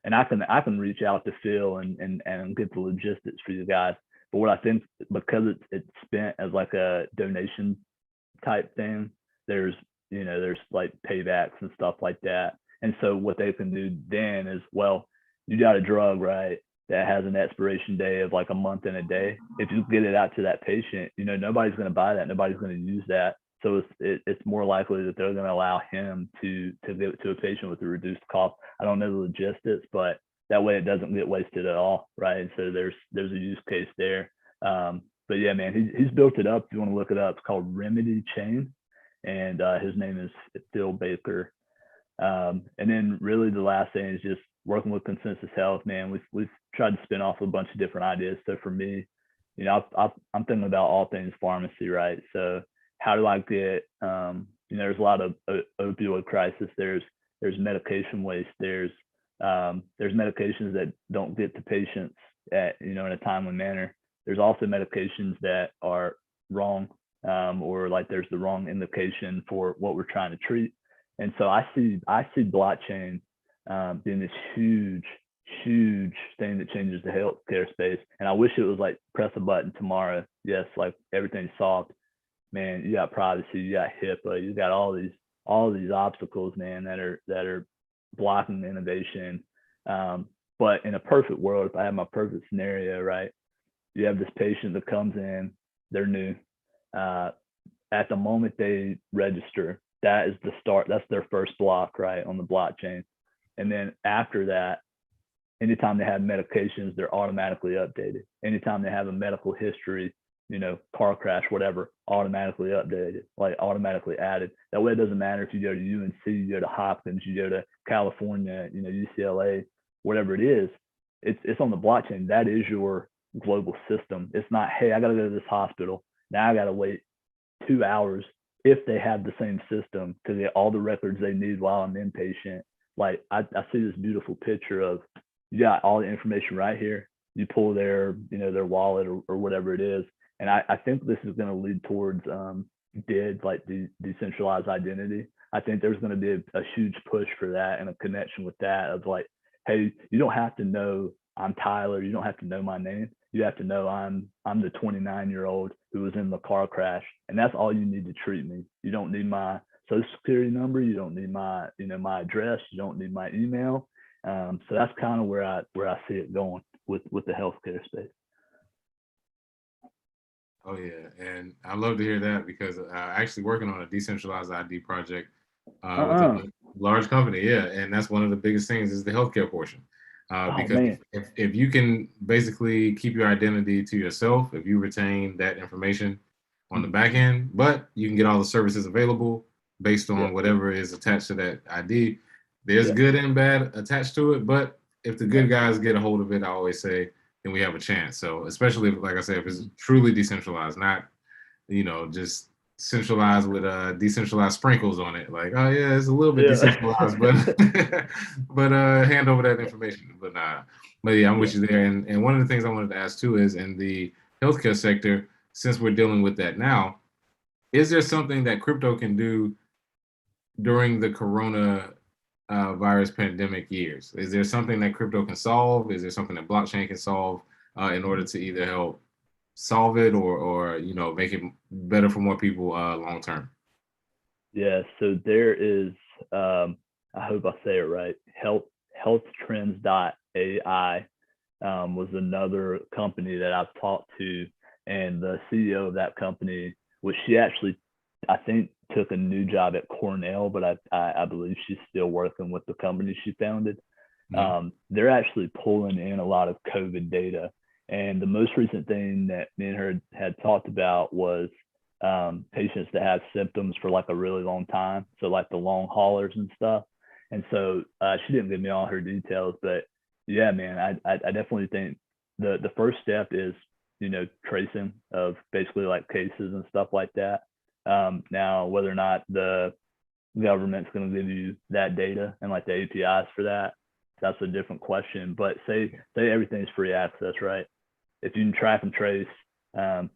and I can reach out to Phil and get the logistics for you guys. But what I think, because it's spent as like a donation type thing, there's like paybacks and stuff like that. And so what they can do then is, well, you got a drug, right, that has an expiration day of like a month and a day. If you get it out to that patient, nobody's going to buy that. Nobody's going to use that. So it's more likely that they're going to allow him to give it to a patient with a reduced cost. I don't know the logistics, but that way it doesn't get wasted at all, right? So there's a use case there. But yeah, man, he's built it up. If you want to look it up, it's called Remedy Chain, and his name is Phil Baker. And then really the last thing is just working with Consensus Health, man. We've tried to spin off a bunch of different ideas. So for me, I'm thinking about all things pharmacy, right? So how do I get, there's a lot of opioid crisis. There's medication waste. There's medications that don't get to patients in a timely manner. There's also medications that are wrong, or like there's the wrong indication for what we're trying to treat. And so I see blockchain being this huge thing that changes the healthcare space. And I wish it was like press a button tomorrow. Yes, like everything's solved. Man, you got privacy, you got HIPAA, you got all these obstacles, man, that are blocking innovation. But in a perfect world, if I have my perfect scenario, right, you have this patient that comes in, they're new. At the moment they register, that is the start. That's their first block, right, on the blockchain. And then after that, anytime they have medications, they're automatically updated. Anytime they have a medical history, car crash, whatever, automatically updated, like automatically added. That way it doesn't matter if you go to UNC, you go to Hopkins, you go to California, UCLA, whatever it is, it's on the blockchain. That is your global system. It's not, hey, I got to go to this hospital. Now I got to wait 2 hours if they have the same system to get all the records they need while I'm inpatient. Like I see this beautiful picture of, you got all the information right here. You pull their wallet or whatever it is. And I think this is going to lead towards DID, like the decentralized identity. I think there's going to be a huge push for that and a connection with that of like, hey, you don't have to know I'm Tyler. You don't have to know my name. You have to know I'm the 29-year-old who was in the car crash, and that's all you need to treat me. You don't need my social security number. You don't need my my address. You don't need my email. So that's kind of where I see it going with the healthcare space. Oh yeah, and I love to hear that, because actually working on a decentralized ID project with a large company, yeah, and that's one of the biggest things is the healthcare portion. Because if you can basically keep your identity to yourself, if you retain that information on the back end, but you can get all the services available based on whatever is attached to that ID. There's good and bad attached to it, but if the good guys get a hold of it, I always say, then we have a chance. So especially if, like I said, if it's truly decentralized, not, just centralized with decentralized sprinkles on it. Like, oh yeah, it's a little bit decentralized, but but hand over that information. But nah. But yeah, I'm with you there. And one of the things I wanted to ask too is in the healthcare sector, since we're dealing with that now, is there something that crypto can do during the corona virus pandemic years? Is there something that crypto can solve? Is there something that blockchain can solve in order to either help solve it or make it better for more people long term? Yeah, so there is I hope I say it right, healthtrends.ai was another company that I've talked to, and the CEO of that company, which she actually I think took a new job at Cornell, but I believe she's still working with the company she founded. They're actually pulling in a lot of COVID data. And the most recent thing that me and her had talked about was patients that have symptoms for like a really long time. So like the long haulers and stuff. And so she didn't give me all her details, but yeah, man, I definitely think the first step is, tracing of basically like cases and stuff like that. Now, whether or not the government's going to give you that data and like the APIs for that, that's a different question. But say everything's free access, right? If you can track and trace a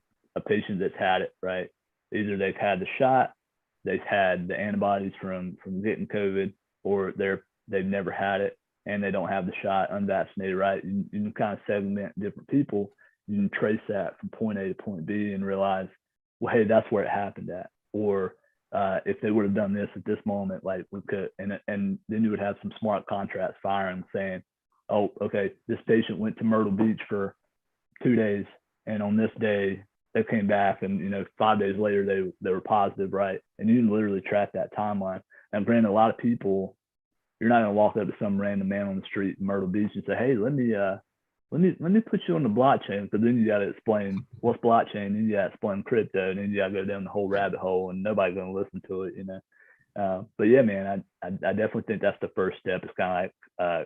patient that's had it, right? Either they've had the shot, they've had the antibodies from getting COVID, or they've never had it and they don't have the shot, unvaccinated, right? You can kind of segment different people. You can trace that from point A to point B and realize, well, hey, that's where it happened at. Or if they would have done this at this moment, like we could, and then you would have some smart contracts firing saying, oh, okay, this patient went to Myrtle Beach for 2 days, and on this day they came back, and 5 days later they were positive, right? And you can literally track that timeline. And granted, a lot of people, you're not gonna walk up to some random man on the street in Myrtle Beach and say, hey, let me put you on the blockchain, because then you got to explain what's blockchain, and you got to explain crypto, and then you got to go down the whole rabbit hole, and nobody's going to listen to it, But yeah, man, I definitely think that's the first step. It's kind of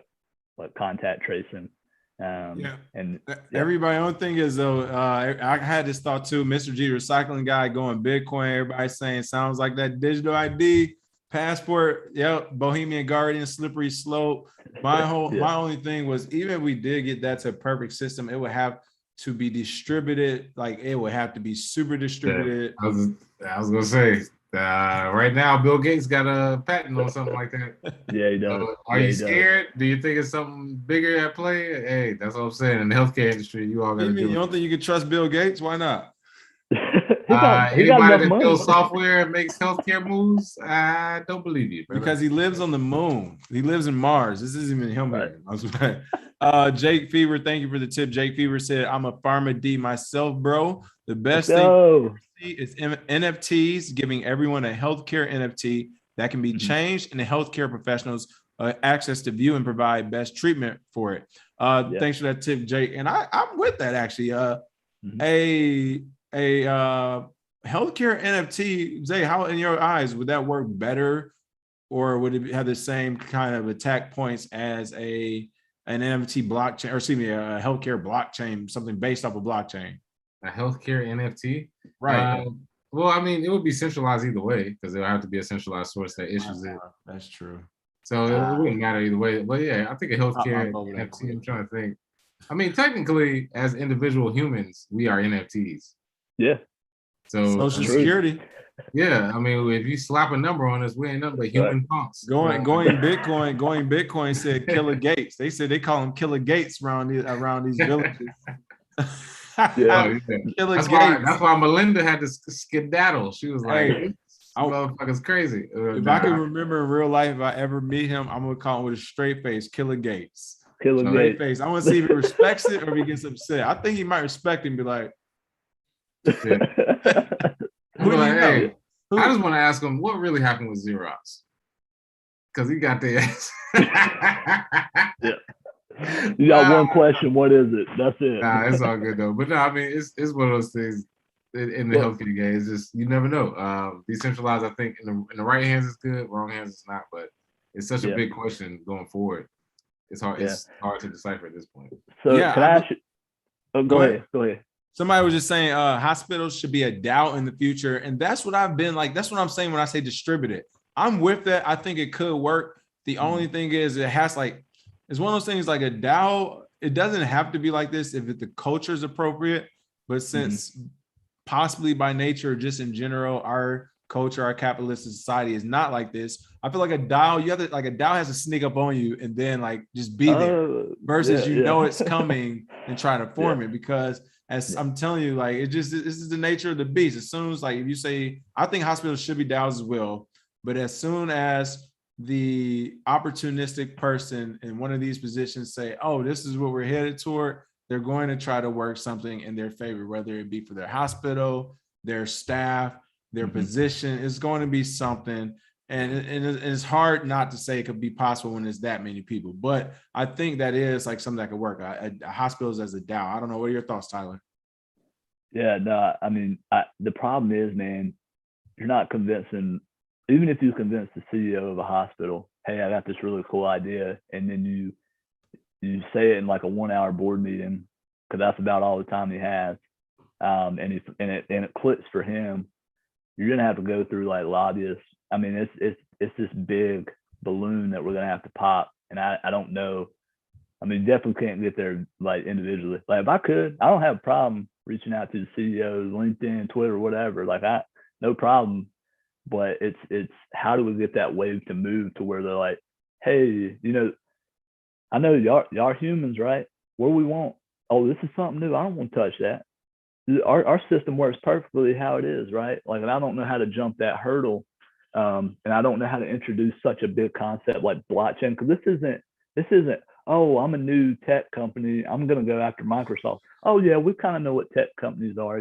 like contact tracing. And everybody, only thing is though, I had this thought too. Mr. G, recycling guy, going Bitcoin. Everybody saying sounds like that digital ID. Passport, yep, Bohemian Garden, slippery slope. My only thing was, even if we did get that to a perfect system, it would have to be distributed. Like it would have to be super distributed. Yeah, I was gonna say, right now Bill Gates got a patent on something like that. Yeah, he does. Are you scared? Do you think it's something bigger at play? Hey, that's what I'm saying. In the healthcare industry, you all got to do. You don't think you can trust Bill Gates? Why not? Anybody that builds software and makes healthcare moves, I don't believe you, brother. Because he lives on the moon. He lives in Mars. This isn't even him. Right. Jake Fever, thank you for the tip. Jake Fever said, I'm a Pharma D myself, bro. The best thing is NFTs, giving everyone a healthcare NFT that can be changed, and the healthcare professionals access to view and provide best treatment for it. Thanks for that tip, Jake. And I'm with that actually. A healthcare NFT, Zay, how in your eyes would that work better, or would it have the same kind of attack points as an NFT blockchain, or excuse me, a healthcare blockchain, something based off of blockchain? A healthcare NFT, right? Well, I mean, it would be centralized either way, because there would have to be a centralized source that issues it. That's true. So it wouldn't matter either way. But yeah, I think a healthcare NFT. I'm trying to think. I mean, technically, as individual humans, we are NFTs. Yeah. So Social Security. Yeah, I mean, if you slap a number on us, we ain't nothing but human punks. Going Bitcoin said Killer Gates. They said they call him Killer Gates around these villages. Killer Gates. That's why Melinda had to skedaddle. She was like, motherfucker's crazy. If I can remember in real life, if I ever meet him, I'm gonna call him with a straight face, Killer Gates. Straight face. I want to see if he respects it or if he gets upset. I think he might respect it and be like, yeah. I just want to ask him what really happened with Xerox, because he got the ass. You got one question. What is it? That's it. Nah, it's all good though. But no, I mean, it's one of those things in the healthcare game. It's just, you never know. Decentralized, I think, in the right hands is good, wrong hands is not. But it's such a big question going forward. It's hard. It's hard to decipher at this point. So can I ask you? Oh, go ahead. Somebody was just saying hospitals should be a DAO in the future. And that's what I've been like. That's what I'm saying when I say distributed. I'm with that. I think it could work. The only thing is it has like, it's one of those things like a DAO. It doesn't have to be like this if the culture is appropriate. But since possibly by nature, just in general, our culture, our capitalist society is not like this. I feel like a DAO, you have to like a DAO has to sneak up on you and then like just be there versus know it's coming and try to form it because as I'm telling you, like it just this is the nature of the beast. As soon as like if you say, I think hospitals should be DAOs as well, but as soon as the opportunistic person in one of these positions say, oh, this is what we're headed toward, they're going to try to work something in their favor, whether it be for their hospital, their staff, their position. Is going to be something. And it's hard not to say it could be possible when there's that many people. But I think that is like something that could work. Hospitals as a DAO. I don't know. What are your thoughts, Tyler? Yeah, no, I mean, the problem is, man, you're not convincing, even if you convince the CEO of a hospital, hey, I got this really cool idea, and then you say it in like a 1-hour board meeting, because that's about all the time he has, and it clicks for him, you're gonna have to go through like lobbyists. I mean, it's this big balloon that we're gonna have to pop, and I don't know. I mean, definitely can't get there like individually. Like if I could, I don't have a problem reaching out to the CEOs, LinkedIn, Twitter, whatever. Like no problem. But it's how do we get that wave to move to where they're like, hey, I know y'all humans, right? What do we want? Oh, this is something new. I don't want to touch that. Our system works perfectly how it is, right? Like, and I don't know how to jump that hurdle. And I don't know how to introduce such a big concept like blockchain, because this isn't, oh, I'm a new tech company, I'm gonna go after Microsoft. Oh yeah, we kind of know what tech companies are,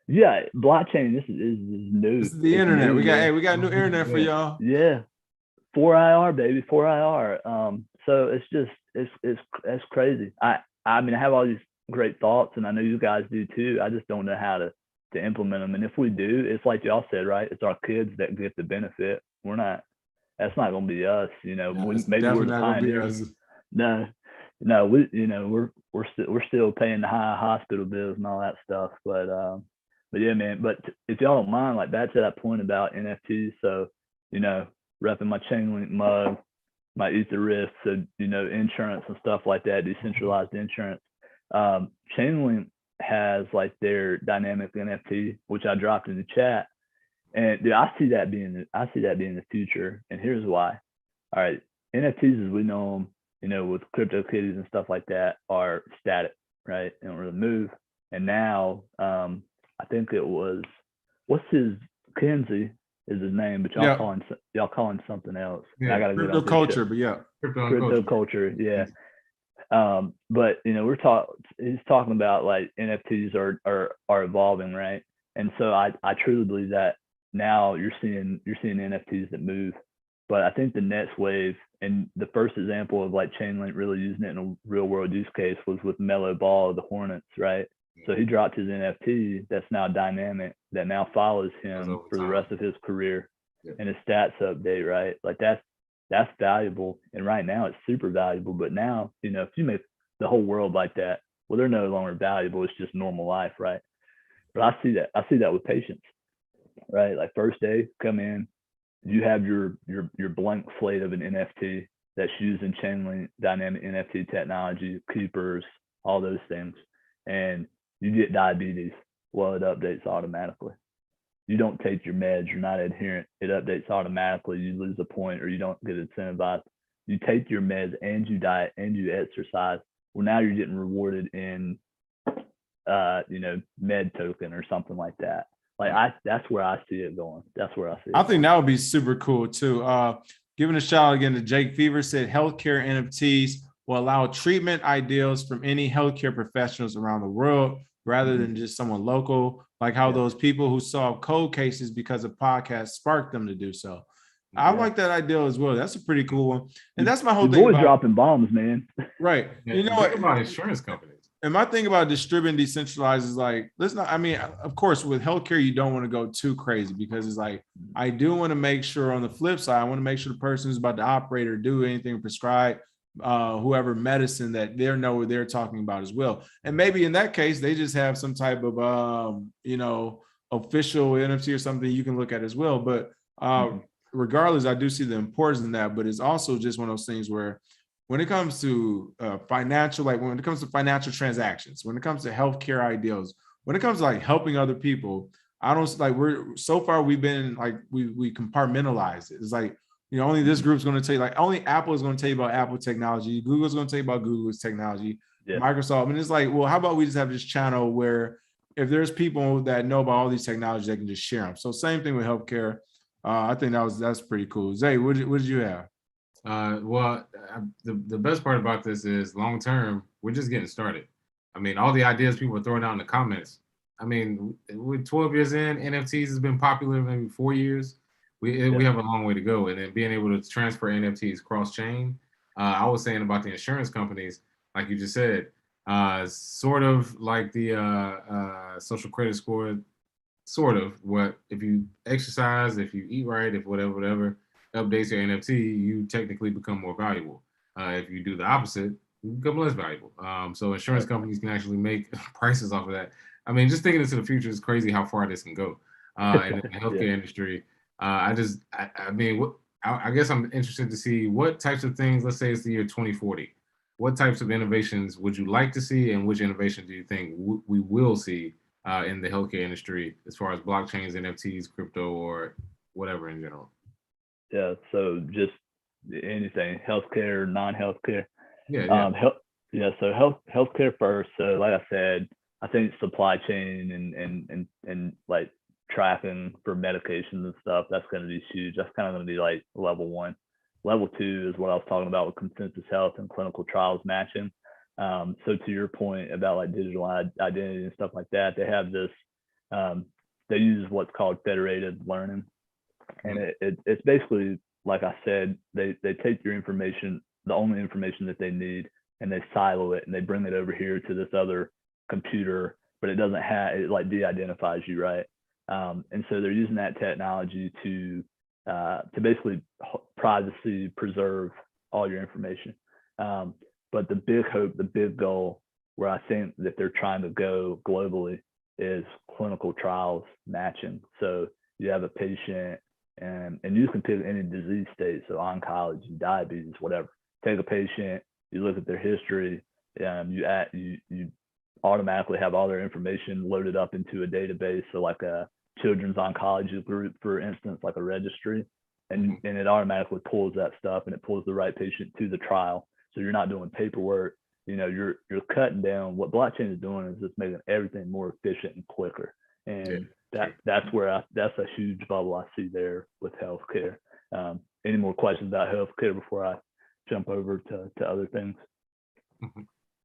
Yeah, blockchain, this is new. This is the internet. New, we got new internet for y'all. Yeah, 4IR, baby, 4IR. So it's just it's crazy. I mean, I have all these great thoughts, and I know you guys do too. I just don't know how to implement them. And if we do, it's like y'all said, right? It's our kids that get the benefit. We're not. That's not going to be us. No, maybe we're the pioneers. No, we're still paying the high hospital bills and all that stuff. But yeah, man. But if y'all don't mind, like back to that point about NFTs. So repping my Chainlink mug, my Ether risk, so insurance and stuff like that, decentralized insurance. Chainlink has like their dynamic NFT, which I dropped in the chat, and dude, I see that being the future. And here's why. All right, NFTs as we know them, with crypto kitties and stuff like that, are static, right? They don't really move. And now, I think it was Kenzie is his name, but y'all call him something else. Yeah, I gotta crypto culture, but yeah, crypto culture, yeah. But he's talking about like NFTs are evolving, right? And so I truly believe that now you're seeing NFTs that move. But I think the next wave, and the first example of like Chainlink really using it in a real world use case was with Melo Ball of the Hornets, right? So he dropped his NFT that's now dynamic, that now follows him for the rest of his career, and his stats update, right? Like that's valuable. And right now it's super valuable. But now, if you make the whole world like that, well, they're no longer valuable. It's just normal life, right? But I see that with patients, right? Like first day, come in, you have your blank slate of an NFT that's used in Chainlink dynamic NFT technology, keepers, all those things. And you get diabetes, well, it updates automatically. You don't take your meds, you're not adherent, it updates automatically. You lose a point or you don't get incentivized. You take your meds and you diet and you exercise. Well, now you're getting rewarded in, med token or something like that. Like that's where I see it going. That's where I see it. I think that would be super cool too. Giving a shout out again to Jake Fever, said healthcare NFTs will allow treatment ideals from any healthcare professionals around the world rather than just someone local, like how those people who solve cold cases because of podcasts sparked them to do so. I like that idea as well. That's a pretty cool one. And that's my whole thing. Boys dropping bombs, man. Right. Yeah, what about insurance companies? And my thing about distributing decentralized is like, of course, with healthcare, you don't want to go too crazy because it's like, I do want to make sure on the flip side, I want to make sure the person who's about to operate or do anything prescribed whoever medicine that they know what they're talking about as well. And maybe in that case, they just have some type of, official NFT or something you can look at as well. But regardless, I do see the importance in that, but it's also just one of those things where when it comes to financial, like when it comes to financial transactions, when it comes to healthcare ideals, when it comes to like helping other people, I don't like we've been like, we compartmentalize it. It's like, only this group's going to tell you, like only Apple is going to tell you about Apple technology. Google's going to tell you about Google's technology, Microsoft. And it's like, well, how about we just have this channel where if there's people that know about all these technologies, they can just share them. So same thing with healthcare. I think that's pretty cool. Zay, what did you have? The best part about this is long term, we're just getting started. I mean, all the ideas people are throwing out in the comments. I mean, with 12 years in, NFTs has been popular maybe 4 years. We have a long way to go. And then being able to transfer NFTs cross chain. I was saying about the insurance companies, like you just said, sort of like the social credit score, sort of what if you exercise, if you eat right, if whatever updates your NFT, you technically become more valuable. If you do the opposite, you become less valuable. So insurance companies can actually make prices off of that. I mean, just thinking into the future is crazy how far this can go. In the healthcare industry, I guess I'm interested to see what types of things, let's say it's the year 2040, what types of innovations would you like to see, and which innovation do you think we will see in the healthcare industry as far as blockchains, NFTs, crypto, or whatever in general? Yeah, so just anything, healthcare, non-healthcare. So healthcare first. So like I said, I think supply chain and like tracking for medications and stuff, that's going to be huge. That's kind of going to be like level one. Level two is what I was talking about with consensus health and clinical trials matching. So to your point about like digital identity and stuff like that, they have this, they use what's called federated learning. And it's basically, like I said, they take your information, the only information that they need, and they silo it and they bring it over here to this other computer, but it doesn't have, it like de-identifies you, right? And so they're using that technology to basically privacy preserve all your information. But the big hope, the big goal, where I think that they're trying to go globally, is clinical trials matching. So you have a patient and you can pick any disease state, so oncology, diabetes, whatever. Take a patient, you look at their history, you automatically have all their information loaded up into a database. So like a children's oncology group, for instance, like a registry, and it automatically pulls that stuff and it pulls the right patient to the trial. So you're not doing paperwork. You're cutting down. What blockchain is doing is just making everything more efficient and quicker. And that's a huge bubble I see there with healthcare. Any more questions about healthcare before I jump over to other things?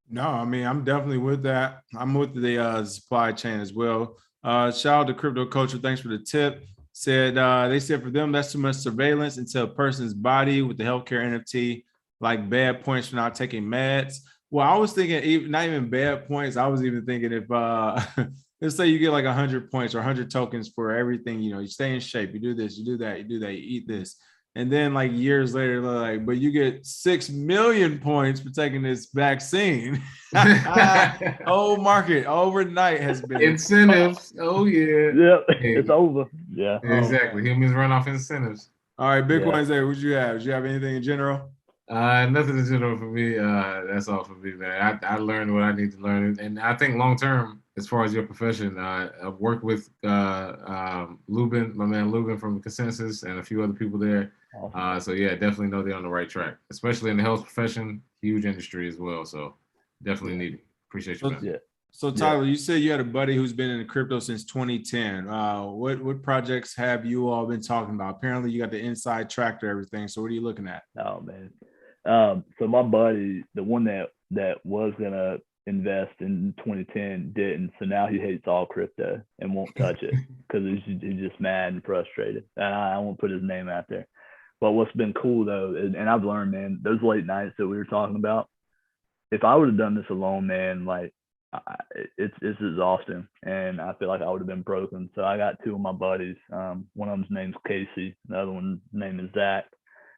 No, I mean, I'm definitely with that. I'm with the supply chain as well. Shout out to Crypto Culture. Thanks for the tip. They said for them, that's too much surveillance into a person's body with the healthcare NFT, like bad points for not taking meds. Well, I was thinking not even bad points. I was even thinking if let's say you get like 100 points or 100 tokens for everything, you stay in shape, you do this, you do that, you do that, you eat this. And then like years later, like, but you get 6 million points for taking this vaccine. Whole market overnight has been incentives. Oh yeah. Yep, it's over. Yeah. Exactly. Humans run off incentives. All right, Bitcoin Zay, what you have? Did you have anything in general? Nothing in general for me. That's all for me, man. I learned what I need to learn, and I think long term, as far as your profession, I've worked with Lubin, my man Lubin from Consensus, and a few other people there. Awesome. So yeah, definitely know they're on the right track, especially in the health profession, huge industry as well. So definitely need it. Appreciate you, man. So Tyler, you said you had a buddy who's been in crypto since 2010. What projects have you all been talking about? Apparently you got the inside track to everything. So what are you looking at? Oh man. So my buddy, the one that was gonna invest in 2010 didn't. So now he hates all crypto and won't touch it because he's just mad and frustrated. And I won't put his name out there. But what's been cool though, and I've learned, man, those late nights that we were talking about, if I would have done this alone, man, like it's exhausting, and I feel like I would have been broken. So I got two of my buddies. One of them's name's Casey, the other one's name is Zach,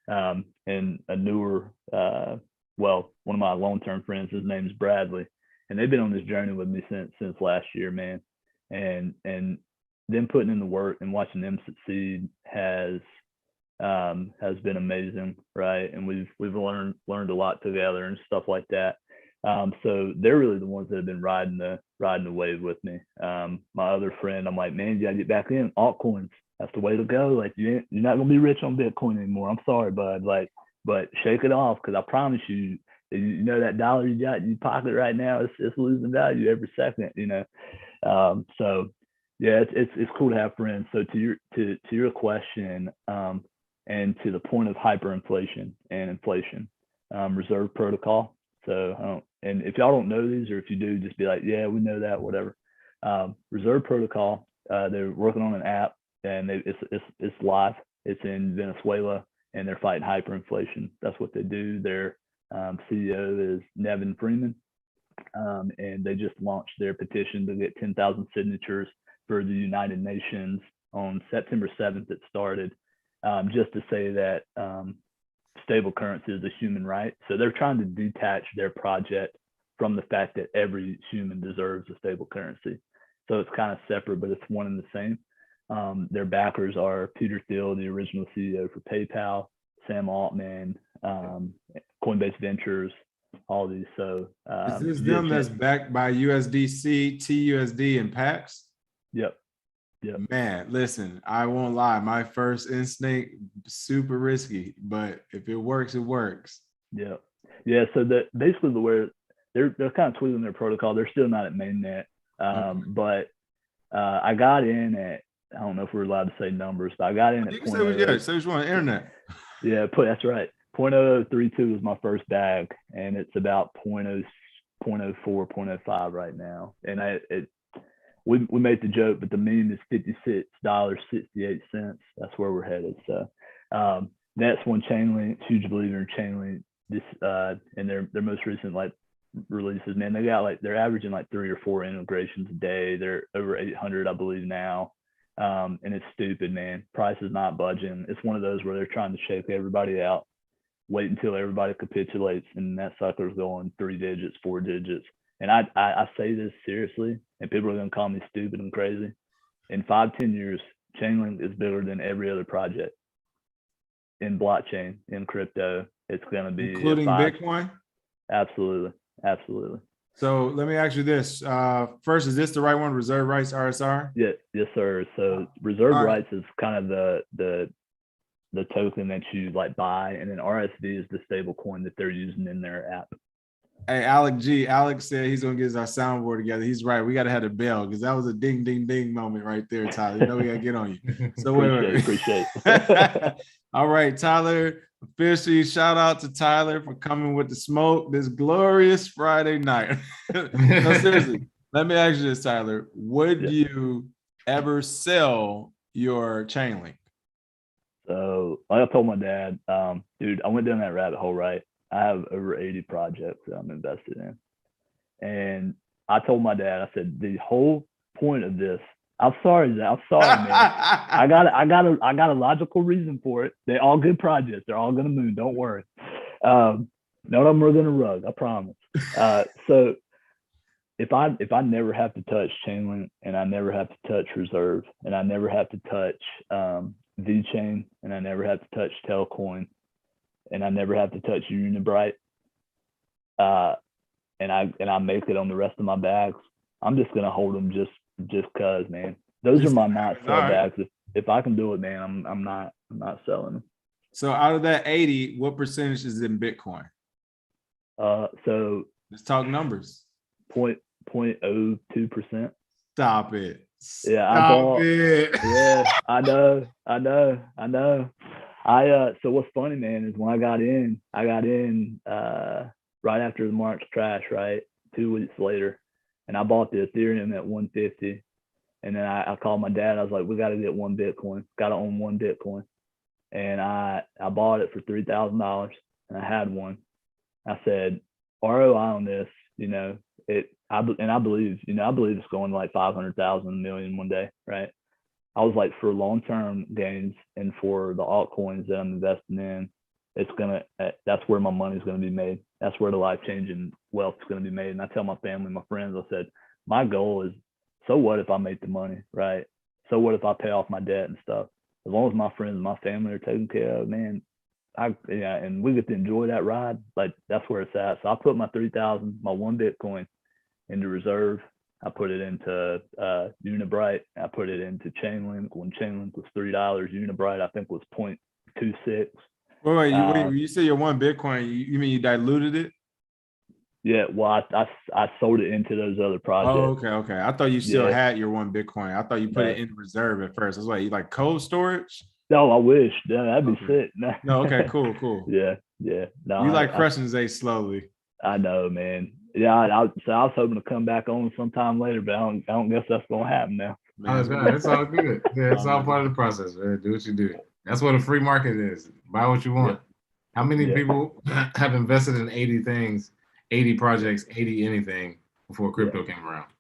and a newer well, one of my long-term friends, his name is Bradley, and they've been on this journey with me since last year, man. And them putting in the work and watching them succeed has been amazing, right? And we've learned a lot together and stuff like that. So they're really the ones that have been riding the wave with me. My other friend, I'm like, man, you gotta get back in altcoins. That's the way to go. Like you're not gonna be rich on Bitcoin anymore. I'm sorry, bud. Like, but shake it off, because I promise you, you know that dollar you got in your pocket right now, it's losing value every second. You know, so yeah, it's cool to have friends. So to your question, and to the point of hyperinflation and inflation, reserve protocol. So, and if y'all don't know these, or if you do, just be like, yeah, we know that, whatever. Reserve protocol, they're working on an app, and it's live. It's in Venezuela, and they're fighting hyperinflation. That's what they do. Their CEO is Nevin Freeman, and they just launched their petition to get 10,000 signatures for the United Nations on September 7th. It started, just to say that stable currency is a human right. So they're trying to detach their project from the fact that every human deserves a stable currency. So it's kind of separate, but it's one and the same. Their backers are Peter Thiel, the original CEO for PayPal, Sam Altman, Coinbase Ventures, all these. So is this them that's backed by USDC, TUSD, and PAX? Yep. Man, listen, I won't lie. My first instinct, super risky, but if it works, it works. Yeah. So basically the way they're kind of tweaking their protocol. They're still not at mainnet, but I got in at, I don't know if we're allowed to say numbers, but I got in at you can say what you want on the internet. Yeah, that's right. 0.0032 was my first bag, and it's about 0.04, 0.05 right now. And we made the joke, but the meme is $56.68. That's where we're headed. So that's one Chainlink, huge believer in Chainlink. This and their most recent releases, man, they're averaging 3 or 4 integrations a day. They're over 800, I believe now. And it's stupid, man. Price is not budging. It's one of those where they're trying to shake everybody out, wait until everybody capitulates, and that sucker's going 3 digits, 4 digits. And I say this seriously, and people are going to call me stupid and crazy. In 5-10 years, Chainlink is bigger than every other project in blockchain, in crypto. It's going to be including Bitcoin. Absolutely. So let me ask you this: first, is this the right one? Reserve rights, RSR? Yeah, yes, sir. So reserve rights is kind of the token that you buy, and then RSV is the stable coin that they're using in their app. Hey, Alex said he's gonna get our soundboard together. He's right. We gotta have the bell, because that was a ding, ding, ding moment right there, Tyler. You know we gotta get on you. So appreciate. All right, Tyler. Officially, shout out to Tyler for coming with the smoke this glorious Friday night. No, seriously, let me ask you this, Tyler. Would you ever sell your Chainlink? So, like I told my dad, dude, I went down that rabbit hole, right? I have over 80 projects that I'm invested in. And I told my dad, I said, the whole point of this, I'm sorry, man. I got a logical reason for it. They're all good projects. They're all gonna move. Don't worry. None of them are gonna rug. I promise. So if I never have to touch Chainlink, and I never have to touch Reserve, and I never have to touch VeChain, and I never have to touch Telcoin, and I never have to touch Unibright, and I make it on the rest of my bags, I'm just gonna hold them just cause, man. Those are my not sell bags. If I can do it, man, I'm not selling them. So out of that 80, what percentage is in Bitcoin? So let's talk numbers. 0.02%. Stop it. Yeah, Stop it. Yeah, I know. So what's funny, man, is when I got in right after the March crash, right? 2 weeks later. And I bought the Ethereum at 150. And then I called my dad. I was like, we got to get 1 Bitcoin. Got to own 1 Bitcoin. And I bought it for $3,000, and I had one. I said, ROI on this, I believe it's going to 500,000 million one day, right? I was like, for long-term gains and for the altcoins that I'm investing in, that's where my money's gonna be made. That's where the life-changing wealth is gonna be made. And I tell my family, my friends, I said, my goal is, so what if I make the money, right? So what if I pay off my debt and stuff? As long as my friends and my family are taken care of, man, and we get to enjoy that ride, like that's where it's at. So I put my 3,000, my one Bitcoin into reserve. I put it into Unibright. I put it into Chainlink. When Chainlink was $3, Unibright I think was 0.26. Wait, you say your one Bitcoin, you mean you diluted it? Yeah, well, I sold it into those other projects. Oh, okay. I thought you still had your one Bitcoin. I thought you put it in reserve at first. I was like, you like cold storage? No, I wish. Yeah, that'd be sick. No, okay, cool. Yeah. No, you like crushing Zay slowly. I know, man. Yeah, I was hoping to come back on sometime later, but I don't guess that's gonna happen now. It's all good. Yeah, it's all part of the process, man. Do what you do. That's what a free market is. Buy what you want. How many people have invested in 80 things, 80 projects, 80 anything before crypto came around?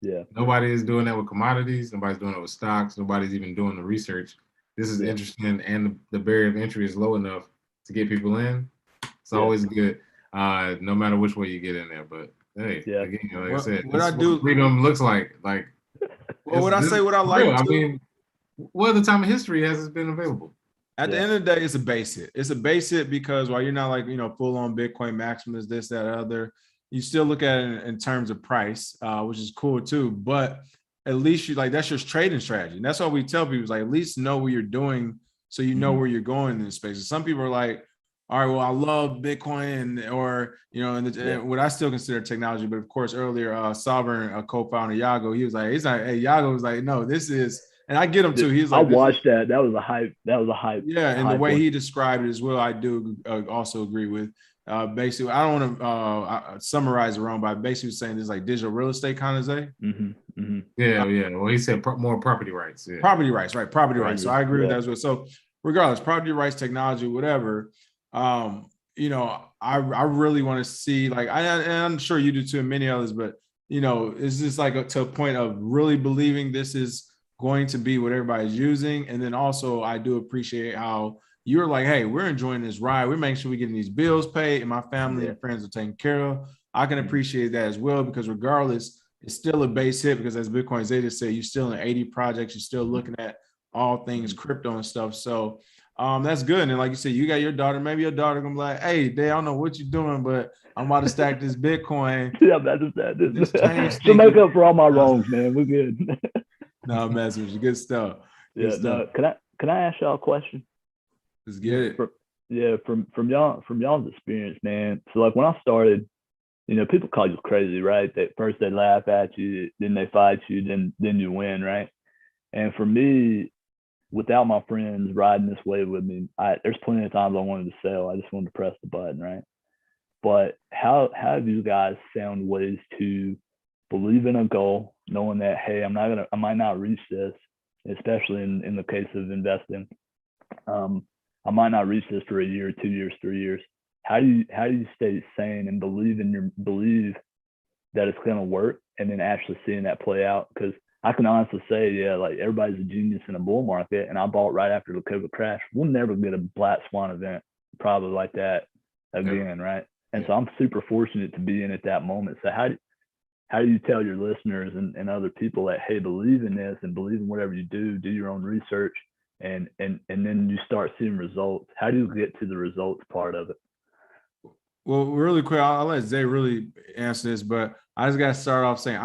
Yeah. Nobody is doing that with commodities. Nobody's doing it with stocks. Nobody's even doing the research. This is interesting, and the barrier of entry is low enough to get people in. It's always good, no matter which way you get in there. But hey, again, like I said, what freedom looks like. Like, what I like. I mean, what other time in history has this been available? At the end of the day, it's a base hit. It's a base hit because while you're not like, full on Bitcoin Maximus, this, that, other, you still look at it in terms of price, which is cool too. But at least that's your trading strategy. And that's what we tell people is like, at least know what you're doing so you know where you're going in this space. Some people are like, all right, well, I love Bitcoin and what I still consider technology. But of course, earlier, Sovereign, co-founder Yago, he was like, hey, Yago was like, no, this is, and I get him too. He's like, I watched that. That was a hype. Yeah, and the way he described it as well, I do also agree with. Basically, I don't want to summarize it wrong, but I basically saying this like digital real estate kind of Zay. Yeah. Well, he said more property rights. Yeah. Property rights, right? Property rights. So I agree with that as well. So regardless, property rights, technology, whatever. I really want to see and I'm sure you do too, and many others. But it's just like to a point of really believing this is going to be what everybody's using, and then also I do appreciate how you're like, hey, we're enjoying this ride. We're making sure we're getting these bills paid and my family and friends are taken care of. I can appreciate that as well, because regardless, it's still a base hit, because as Bitcoin Zeta said, you're still in 80 projects. You're still looking at all things crypto and stuff. So that's good. And like you said, you got your daughter, maybe your daughter gonna be like, hey, Dad, I don't know what you're doing, but I'm about to stack this Bitcoin. Yeah, I'm about to stack this. To make up for all my wrongs, man. We're good. No, mess with you. Good stuff. Good stuff. Can I ask y'all a question? Let's get it. From y'all's experience, man. So like when I started, people call you crazy, right? First they laugh at you, then they fight you, then you win, right? And for me, without my friends riding this wave with me, there's plenty of times I wanted to sell. I just wanted to press the button, right? But how have you guys found ways to believe in a goal, knowing that, hey, I might not reach this, especially in the case of investing. I might not reach this for a year, 2 years, 3 years. How do you stay sane and believe that it's gonna work, and then actually seeing that play out? Because I can honestly say, like everybody's a genius in a bull market, and I bought right after the COVID crash. We'll never get a black swan event probably like that again, right? And so I'm super fortunate to be in at that moment. So how do you tell your listeners and other people that, hey, believe in this and believe in whatever you do your own research, and then you start seeing results? How do you get to the results part of it? Well, really quick, I'll let Zay really answer this, but I just got to start off saying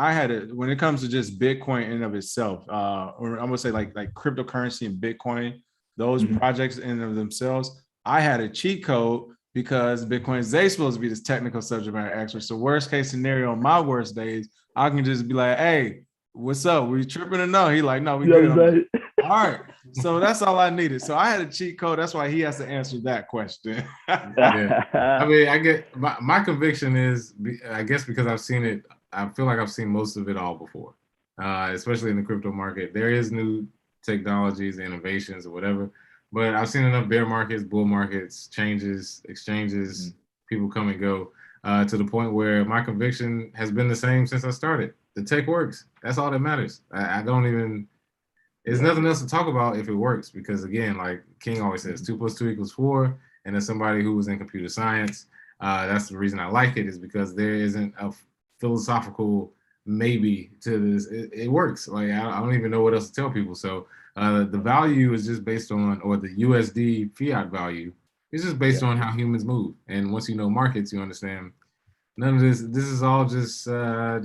when it comes to just Bitcoin in and of itself, or I'm gonna say like cryptocurrency and Bitcoin, those projects in and of themselves, I had a cheat code because Bitcoin Zay's supposed to be this technical subject matter expert. So worst case scenario, on my worst days, I can just be like, hey, what's up? We tripping or no? He like, no, we good. All right. So that's all I needed. So I had a cheat code. That's why he has to answer that question. I mean, I get my conviction is, I guess because I've seen it, I feel like I've seen most of it all before, especially in the crypto market. There is new technologies, innovations, or whatever, but I've seen enough bear markets, bull markets, changes, exchanges, people come and go, to the point where my conviction has been the same since I started. The tech works. That's all that matters. I don't even. There's nothing else to talk about if it works, because again, like King always says, 2 + 2 = 4. and as somebody who was in computer science, that's the reason I like it, is because there isn't a philosophical maybe to this. It works. Like I don't even know what else to tell people. So the value is just based on, or the USD fiat value is just based on how humans move. And once you know markets, you understand none of this. This is all just little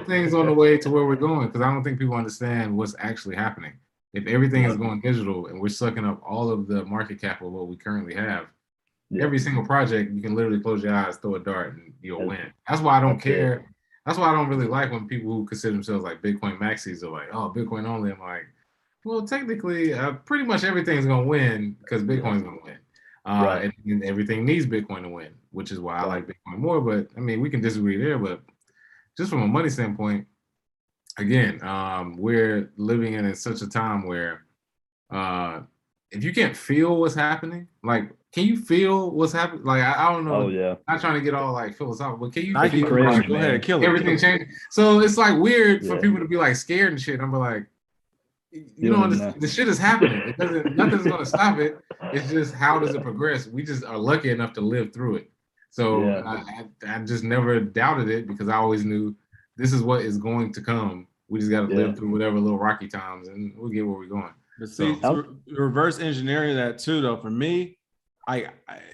things on the way to where we're going. Because I don't think people understand what's actually happening. If everything is going digital and we're sucking up all of the market cap of what we currently have, every single project, you can literally close your eyes, throw a dart, and you'll win. That's why I don't care. That's why I don't really like when people who consider themselves like Bitcoin maxis are like, oh, Bitcoin only. I'm like, well, technically, pretty much everything's going to win because Bitcoin's going to win. And everything needs Bitcoin to win, which is why I like Bitcoin more. But I mean, we can disagree there. But just from a money standpoint, again, we're living in such a time where if you can't feel what's happening, like, can you feel what's happening? Like, I don't know. Oh, yeah. Not trying to get all like philosophical, but can you feel cringe, go ahead, kill it. Everything changing? So it's like weird for people to be like scared and shit. I'm like, you know, the shit is happening. Nothing's gonna stop it. It's just, how does it progress? We just are lucky enough to live through it. So I just never doubted it, because I always knew this is what is going to come. We just got to live through whatever little rocky times, and we'll get where we're going. But see, reverse engineering that too, though, for me,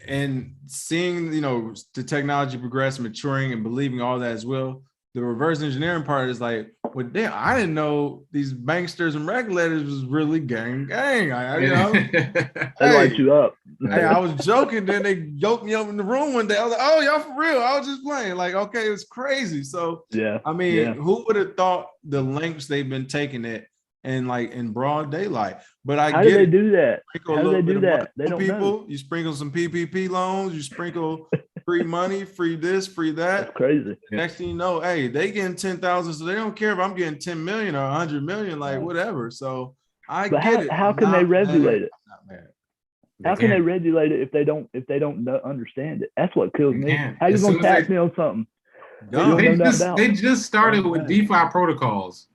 and seeing, you know, the technology progress, maturing, and believing all that as well. The reverse engineering part is like, well, damn, I didn't know these banksters and regulators was really gang. You know, they light you up. Hey, I was joking, then they yoked me up in the room one day. I was like, oh, y'all for real? I was just playing. Like, okay, it's crazy. So I mean, who would have thought the lengths they've been taking it, and like in broad daylight? But how do they do that? How do they do that? They don't know. You sprinkle some PPP loans. You sprinkle free money, free this, free that. That's crazy. Next thing you know, hey, they getting 10,000, so they don't care if I'm getting 10 million or 100 million, like whatever. So how can they regulate it? How can they regulate it if they don't understand it? That's what kills me. How you gonna tax me on something? They just started with DeFi protocols.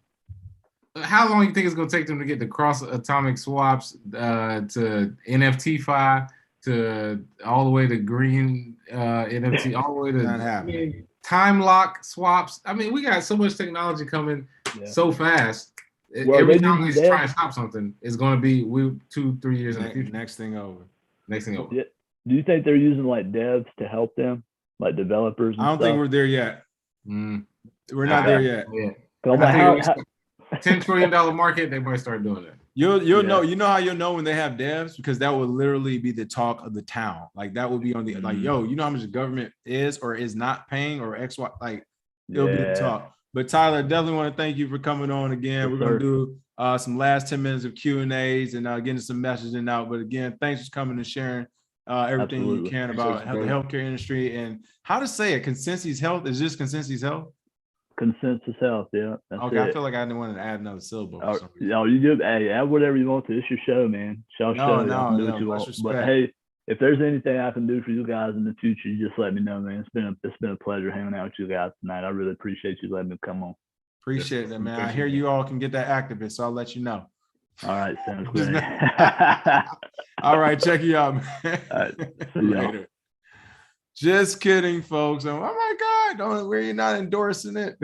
How long do you think it's going to take them to get the cross-atomic swaps to NFTFi, to all the way to green NFT, all the way to time lock swaps? I mean, we got so much technology coming so fast. Every time we try and stop something, it's going to be 2-3 years in the future. Next thing over. Yeah. Do you think they're using like devs to help them, like developers? I don't think we're there yet. We're not there yet. $10 trillion market, they might start doing it. You'll know. You know how you'll know when they have devs? Because that will literally be the talk of the town. Like that would be on the like, yo, you know how much the government is or is not paying, or X, Y, like it'll be the talk. But Tyler, definitely want to thank you for coming on again. We're gonna do some last 10 minutes of Q&As and getting some messaging out. But again, thanks for coming and sharing everything you can about the healthcare industry and how to say it. Consensus Health. Is this Consensus Health? Consensus Health, Okay, I feel like I didn't want to add another syllable. No, you do. Hey, add whatever you want to. It's your show, man. Do what you want. But hey, if there's anything I can do for you guys in the future, you just let me know, man. It's been a pleasure hanging out with you guys tonight. I really appreciate you letting me come on. Appreciate that, man. I hear you all can get that activist, so I'll let you know. All right, sounds good. All right, check you out, man. All right, see you later. Just kidding, folks. Oh my God, we're not endorsing it.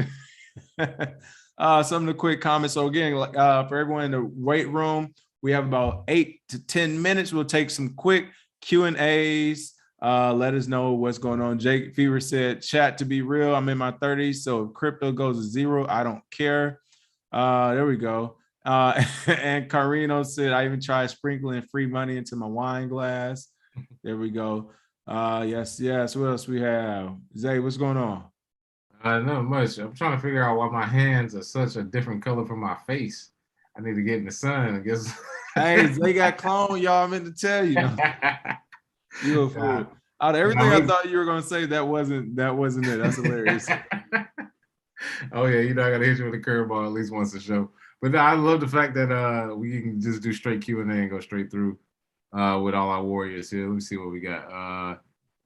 Some of the quick comments. So again, for everyone in the weight room, we have about 8 to 10 minutes. We'll take some quick Q&As. Let us know what's going on. Jake Fever said, chat to be real. I'm in my 30s, so if crypto goes to zero, I don't care. There we go. And Carino said, I even tried sprinkling free money into my wine glass. There we go. Yes. What else we have? Zay, what's going on? Not much. I'm trying to figure out why my hands are such a different color from my face. I need to get in the sun, I guess. Hey, Zay got cloned, y'all. I meant to tell you. You a fool. Out of everything I thought you were gonna say, that wasn't it. That's hilarious. Oh yeah, you know I gotta hit you with a curveball at least once a show. But I love the fact that we can just do straight Q&A and go straight through with all our warriors here. Let me see what we got.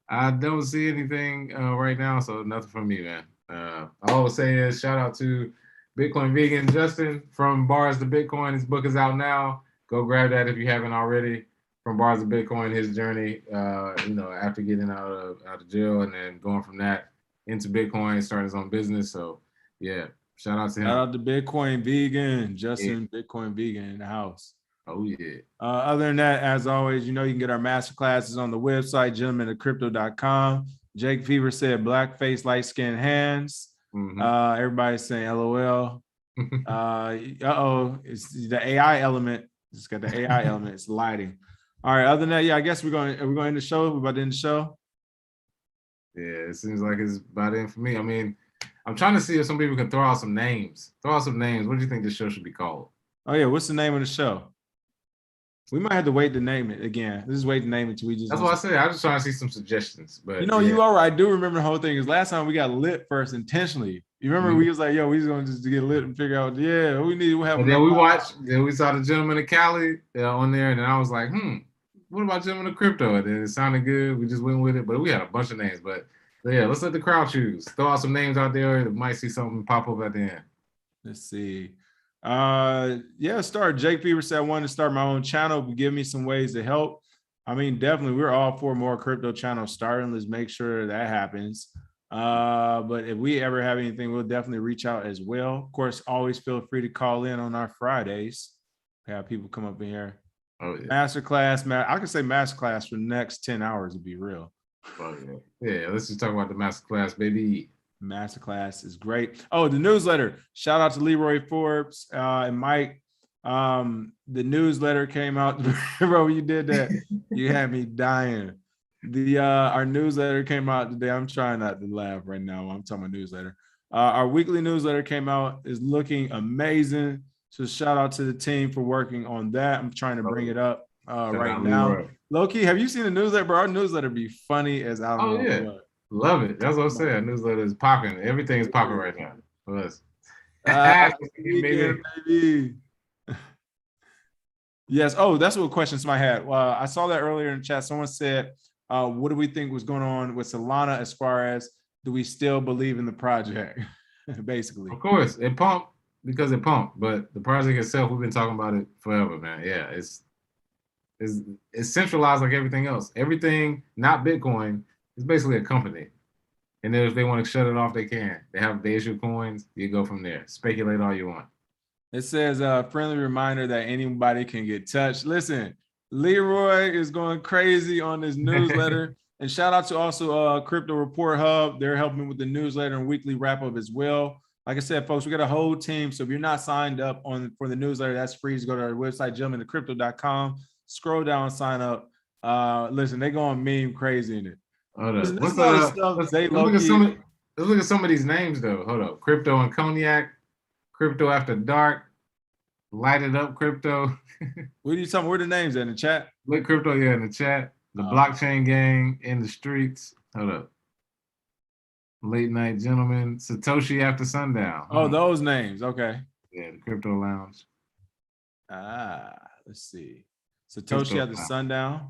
I don't see anything right now, so nothing from me, man. All I would say is shout out to Bitcoin Vegan Justin from Bars to Bitcoin. His book is out now. Go grab that if you haven't already. from bars of Bitcoin, his journey, after getting out of jail and then going from that into Bitcoin, starting his own business. So yeah, shout out to him. Shout out to Bitcoin Vegan, Justin, Bitcoin Vegan in the house. Oh yeah. Other than that, as always, you can get our masterclasses on the website, gentlemenofcrypto.com. Jake Fever said blackface, light skinned hands. Everybody's saying LOL. It's the AI element. It's got the AI element. It's lighting. All right. Other than that, I guess we're going to end the show. We're about to end the show. Yeah, it seems like it's about in for me. I mean, I'm trying to see if some people can throw out some names. What do you think this show should be called? Oh yeah, what's the name of the show? We might have to wait to name it again. Let's just wait to name it till we just. That's what I said. I'm just trying to see some suggestions. But you are right. I do remember the whole thing. Because last time we got lit first intentionally. You remember we was like, yo, we just gonna just get lit and figure out, we have. And then we saw the Gentleman of Cali on there, and then I was like, what about Gentleman of Crypto? And then it sounded good. We just went with it, but we had a bunch of names. But yeah, let's let the crowd choose. Throw out some names out there that might see something pop up at the end. Let's see. Jake Fever said I wanted to start my own channel, but give me some ways to help. I mean, definitely we're all for more crypto channels starting. Let's make sure that happens. But if we ever have anything, we'll definitely reach out as well. Of course, always feel free to call in on our Fridays. Have people come up in here. Oh yeah. Masterclass, I could say masterclass for the next 10 hours to be real. Oh yeah. Yeah, let's just talk about the masterclass, baby. Masterclass is great. Oh, the newsletter. Shout out to Leroy Forbes and Mike. The newsletter came out. Bro, you did that. You had me dying. Our newsletter came out today. I'm trying not to laugh right now while I'm talking about newsletter. Our weekly newsletter came out, is looking amazing. So shout out to the team for working on that. I'm trying to bring it up right now. Low-key, have you seen the newsletter, bro? Our newsletter be funny as I don't know what. Love it. That's what I'm saying. Newsletter is popping. Everything is popping right now for us. Baby. Yes. Oh, that's what question somebody had. Well, I saw that earlier in the chat. Someone said, what do we think was going on with Solana as far as do we still believe in the project? Basically. Of course, it pumped because it pumped, but the project itself, we've been talking about it forever, man. Yeah, it's centralized like everything else. Everything, not Bitcoin, it's basically a company. And then if they want to shut it off, they can. They issue coins, you go from there. Speculate all you want. It says a friendly reminder that anybody can get touched. Listen, Leroy is going crazy on this newsletter. And shout out to also Crypto Report Hub. They're helping with the newsletter and weekly wrap up as well. Like I said, folks, we got a whole team. So if you're not signed up for the newsletter, that's free. Just go to our website, gentlemenofcrypto.com. Scroll down and sign up. Listen, they're going meme crazy in it. Let's look at some of these names though. Hold up. Crypto and Cognac, Crypto After Dark, Lighted Up Crypto. What are you talking? Where are the names in the chat? Lit Crypto, in the chat. The Blockchain Gang in the streets. Hold up. Late Night Gentlemen, Satoshi After Sundown. Oh, those names. Okay. Yeah, the Crypto Lounge. Let's see. Satoshi After Sundown.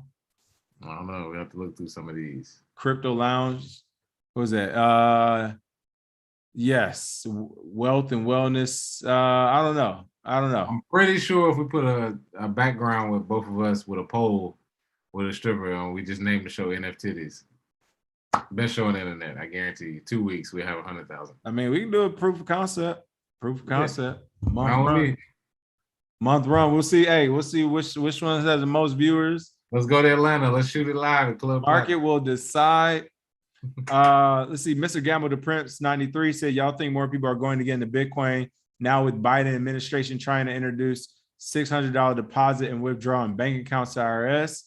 I don't know. We have to look through some of these. Crypto Lounge. What was that? Yes. Wealth and Wellness. I don't know. I'm pretty sure if we put a background with both of us with a poll with a stripper on, we just named the show NFTs. Best show on the internet. I guarantee you. 2 weeks, we have 100,000. I mean, we can do a proof of concept. Yeah. Month run. We'll see. Hey, we'll see which one has the most viewers. Let's go to Atlanta. Let's shoot it live at Club Market will decide. Let's see. Mr. Gamble the Prince 93 said, y'all think more people are going to get into Bitcoin now with Biden administration trying to introduce $600 deposit and withdraw in bank accounts to IRS?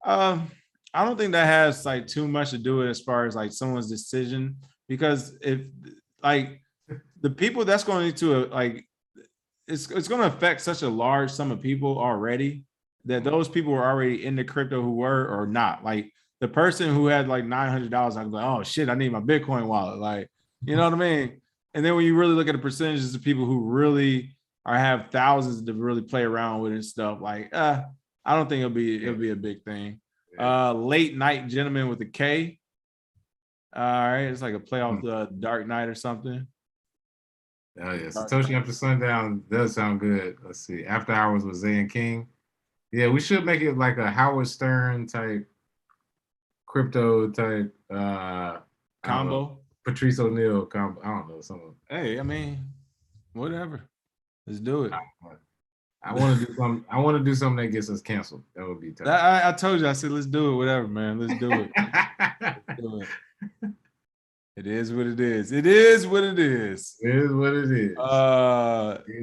I don't think that has like too much to do with as far as like someone's decision, because if like the people that's going to it's going to affect such a large sum of people already, that those people were already in the crypto who were or not. Like the person who had like $900, I'm like, oh shit, I need my Bitcoin wallet. Like, you know what I mean? And then when you really look at the percentages of people who really have thousands to really play around with and stuff, like, I don't think it'll be a big thing. Late Night Gentleman with a K. All right, it's like a play off the Dark Knight or something. Oh yeah, Satoshi After Sundown does sound good. Let's see. After Hours with Zay and King. Yeah, we should make it like a Howard Stern type, crypto type, Combo. Patrice O'Neal combo. I don't know, something. Hey, I mean, whatever. Let's do it. I want to do something. I want to do something that gets us canceled. That would be tough. I told you. I said, let's do it. Whatever, man. Let's do it. Let's do it. It is what it is. It is what it is. It is what it is.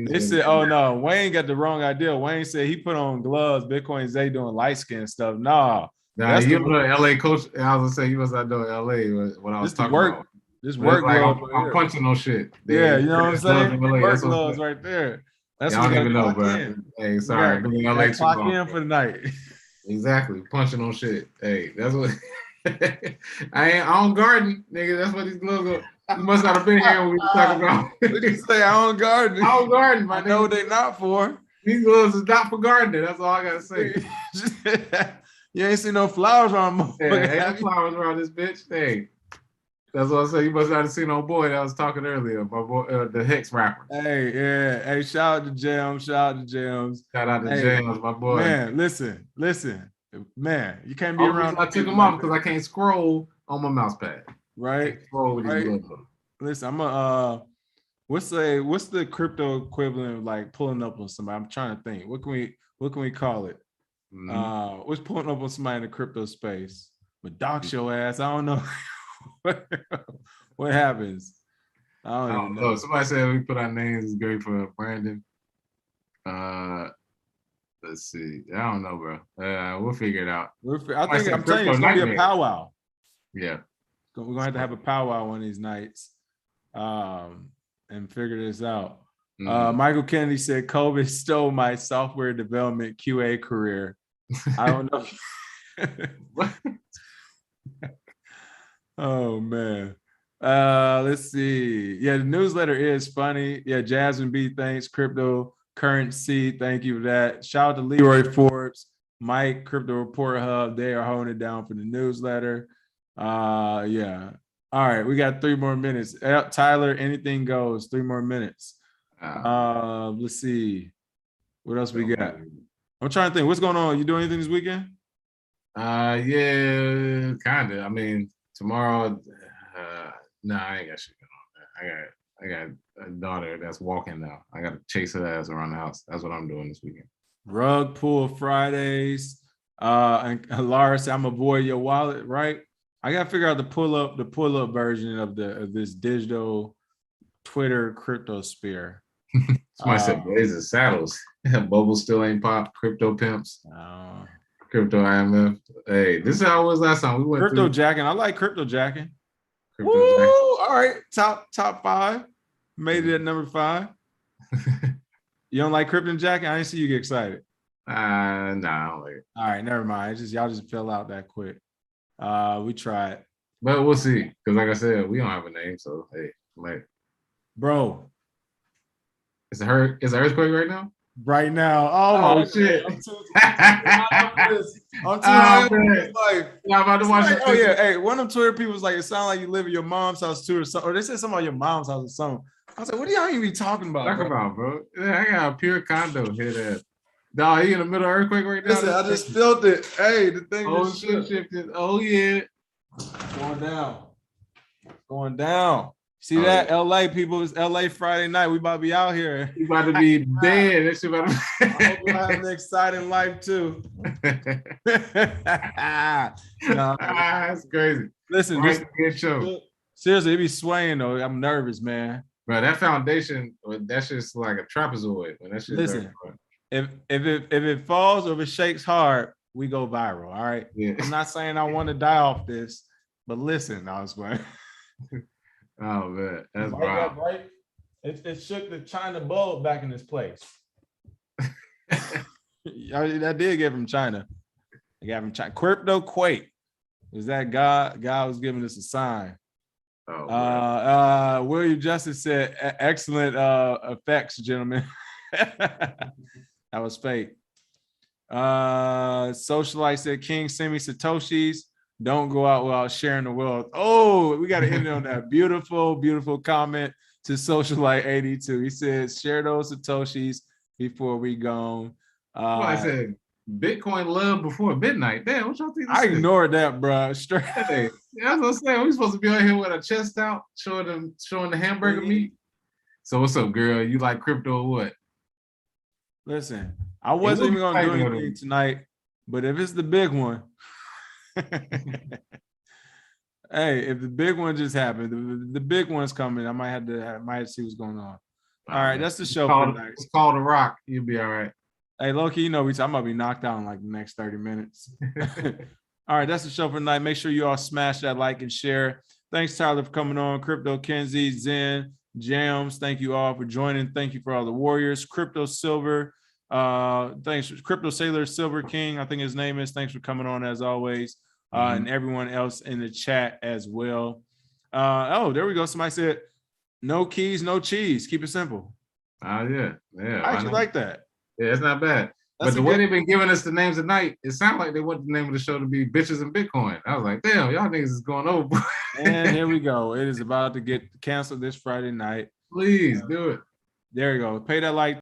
They said, oh no, Wayne got the wrong idea. Wayne said he put on gloves. Bitcoin Zay doing light skin stuff. Nah, you know, LA coach. I was gonna say he was not doing LA when I was talking about. This work like gloves. I'm punching on shit. Yeah, you know what I'm saying? Work gloves gloves right there. That's I what don't we even know, bro. in. Hey, sorry. LA clock in for the night. Exactly, punching on shit. Hey, that's what. I don't garden, nigga. That's what these gloves are. You must not have been here when we were talking about. What did you say? I don't garden. I don't garden, my I know what they not for. These gloves is not for gardening. That's all I gotta say. You ain't seen no flowers on them. Yeah, ain't no flowers around this bitch. Hey, that's what I say. You must not have seen no boy that was talking earlier. My boy, the Hex rapper. Hey, yeah. Hey, shout out to Jams. Shout out to Jams. Shout out to Jams, my boy. Man, listen. Man, you can't be around. I took them off because I can't scroll on my mouse pad. Right. Scroll with these gloves. Listen, I'm what's the crypto equivalent of like pulling up on somebody? I'm trying to think. What can we call it? Mm-hmm. What's pulling up on somebody in the crypto space? But dox your ass. I don't know. What happens? I don't even know. Somebody said we put our names is great for Brandon. Let's see. I don't know, bro. We'll figure it out. I'm telling you, it's gonna be a powwow. Yeah. We're gonna have a powwow one of these nights. And figure this out. Michael Kennedy said COVID stole my software development QA career. I don't know. Oh man. Let's see. Yeah, the newsletter is funny. Yeah, Jasmine B, thanks. Cryptocurrency, thank you for that. Shout out to Leroy Forbes, Mike, Crypto Report Hub. They are holding it down for the newsletter. Yeah. All right, we got 3 more minutes. Tyler, anything goes. 3 more minutes. Let's see. What else we got? I'm trying to think. What's going on? You doing anything this weekend? Yeah, kind of. I mean, tomorrow, no, I ain't got shit going on. I got a daughter that's walking now. I got to chase her ass around the house. That's what I'm doing this weekend. Rug pull Fridays. And Laura said, I'm avoid your wallet, right? I gotta figure out the pull up version of this digital Twitter crypto sphere. Somebody said Blazing Saddles. Bubbles still ain't popped. Crypto pimps. Crypto IMF. Hey, this is how it was last time. We went crypto jacking. I like crypto jacking. Crypto jacking. All right, top 5. Made it at number 5. You don't like crypto jacking? I didn't see you get excited. Nah, I don't like it. All right, never mind. Y'all just fell out that quick. We tried, but we'll see. Because like I said, we don't have a name, so hey, like, bro, is an earthquake right now? Right now, oh my shit! I'm too high up in this life. I'm about to watch it. Oh yeah, hey, one of them Twitter people was like, "It sounds like you live at your mom's house too," or something. Or they said something about your mom's house or something. I was like, "What do y'all even be talking about?" Bro? Yeah, I got a pure condo here. That dog, you in the middle of earthquake right now? Listen, I just felt it. Hey, the thing just shifted. Oh yeah, going down. See that? LA people, it's LA Friday night. We about to be out here. You about to be dead. That shit about to I hope you have an exciting life too. That's crazy. Listen, good show. Seriously, it be swaying though. I'm nervous, man. Bro, that foundation, that's just like a trapezoid. When that shit listen, if it falls or if it shakes hard, we go viral. All right. Yeah. I'm not saying I want to die off this, but listen, I was going. Oh man, that's wild. Right? It shook the China bulb back in this place. That did get from China. I got from China. Crypto quake. Was that God? God was giving us a sign. William Justice said, excellent effects, gentlemen. That was fake. Socialite said, King, send me Satoshis. Don't go out without sharing the wealth. Oh, we got to end on that beautiful, beautiful comment to Socialite 82. He said, share those Satoshis before we go. I said, Bitcoin love before midnight. Damn, what y'all think? I ignored that, bro. Straight. Hey, that's what I'm saying. We supposed to be on here with our chest out, showing the hamburger meat. So what's up, girl? You like crypto or what? Listen, I wasn't even gonna do anything tonight, but if it's the big one, hey, if the big one just happened, the big one's coming. I might have to see what's going on. All right, that's the show for tonight. It's called a rock. You'll be all right. Hey, Loki, I'm about to be knocked out in like the next 30 minutes. All right, that's the show for tonight. Make sure you all smash that like and share. Thanks, Tyler, for coming on. Crypto Kenzie, Zen, Jams, thank you all for joining. Thank you for all the warriors. Crypto Silver, thanks. Crypto Sailor Silver King, I think his name is. Thanks for coming on as always. And everyone else in the chat as well. Oh, there we go. Somebody said, no keys, no cheese. Keep it simple. Yeah. I actually like that. Yeah, it's not bad. But the way they've been giving us the names tonight, it sounds like they want the name of the show to be Bitches and Bitcoin. I was like, damn, y'all niggas is going over. And here we go. It is about to get canceled this Friday night. Please do it. There you go. Pay that like.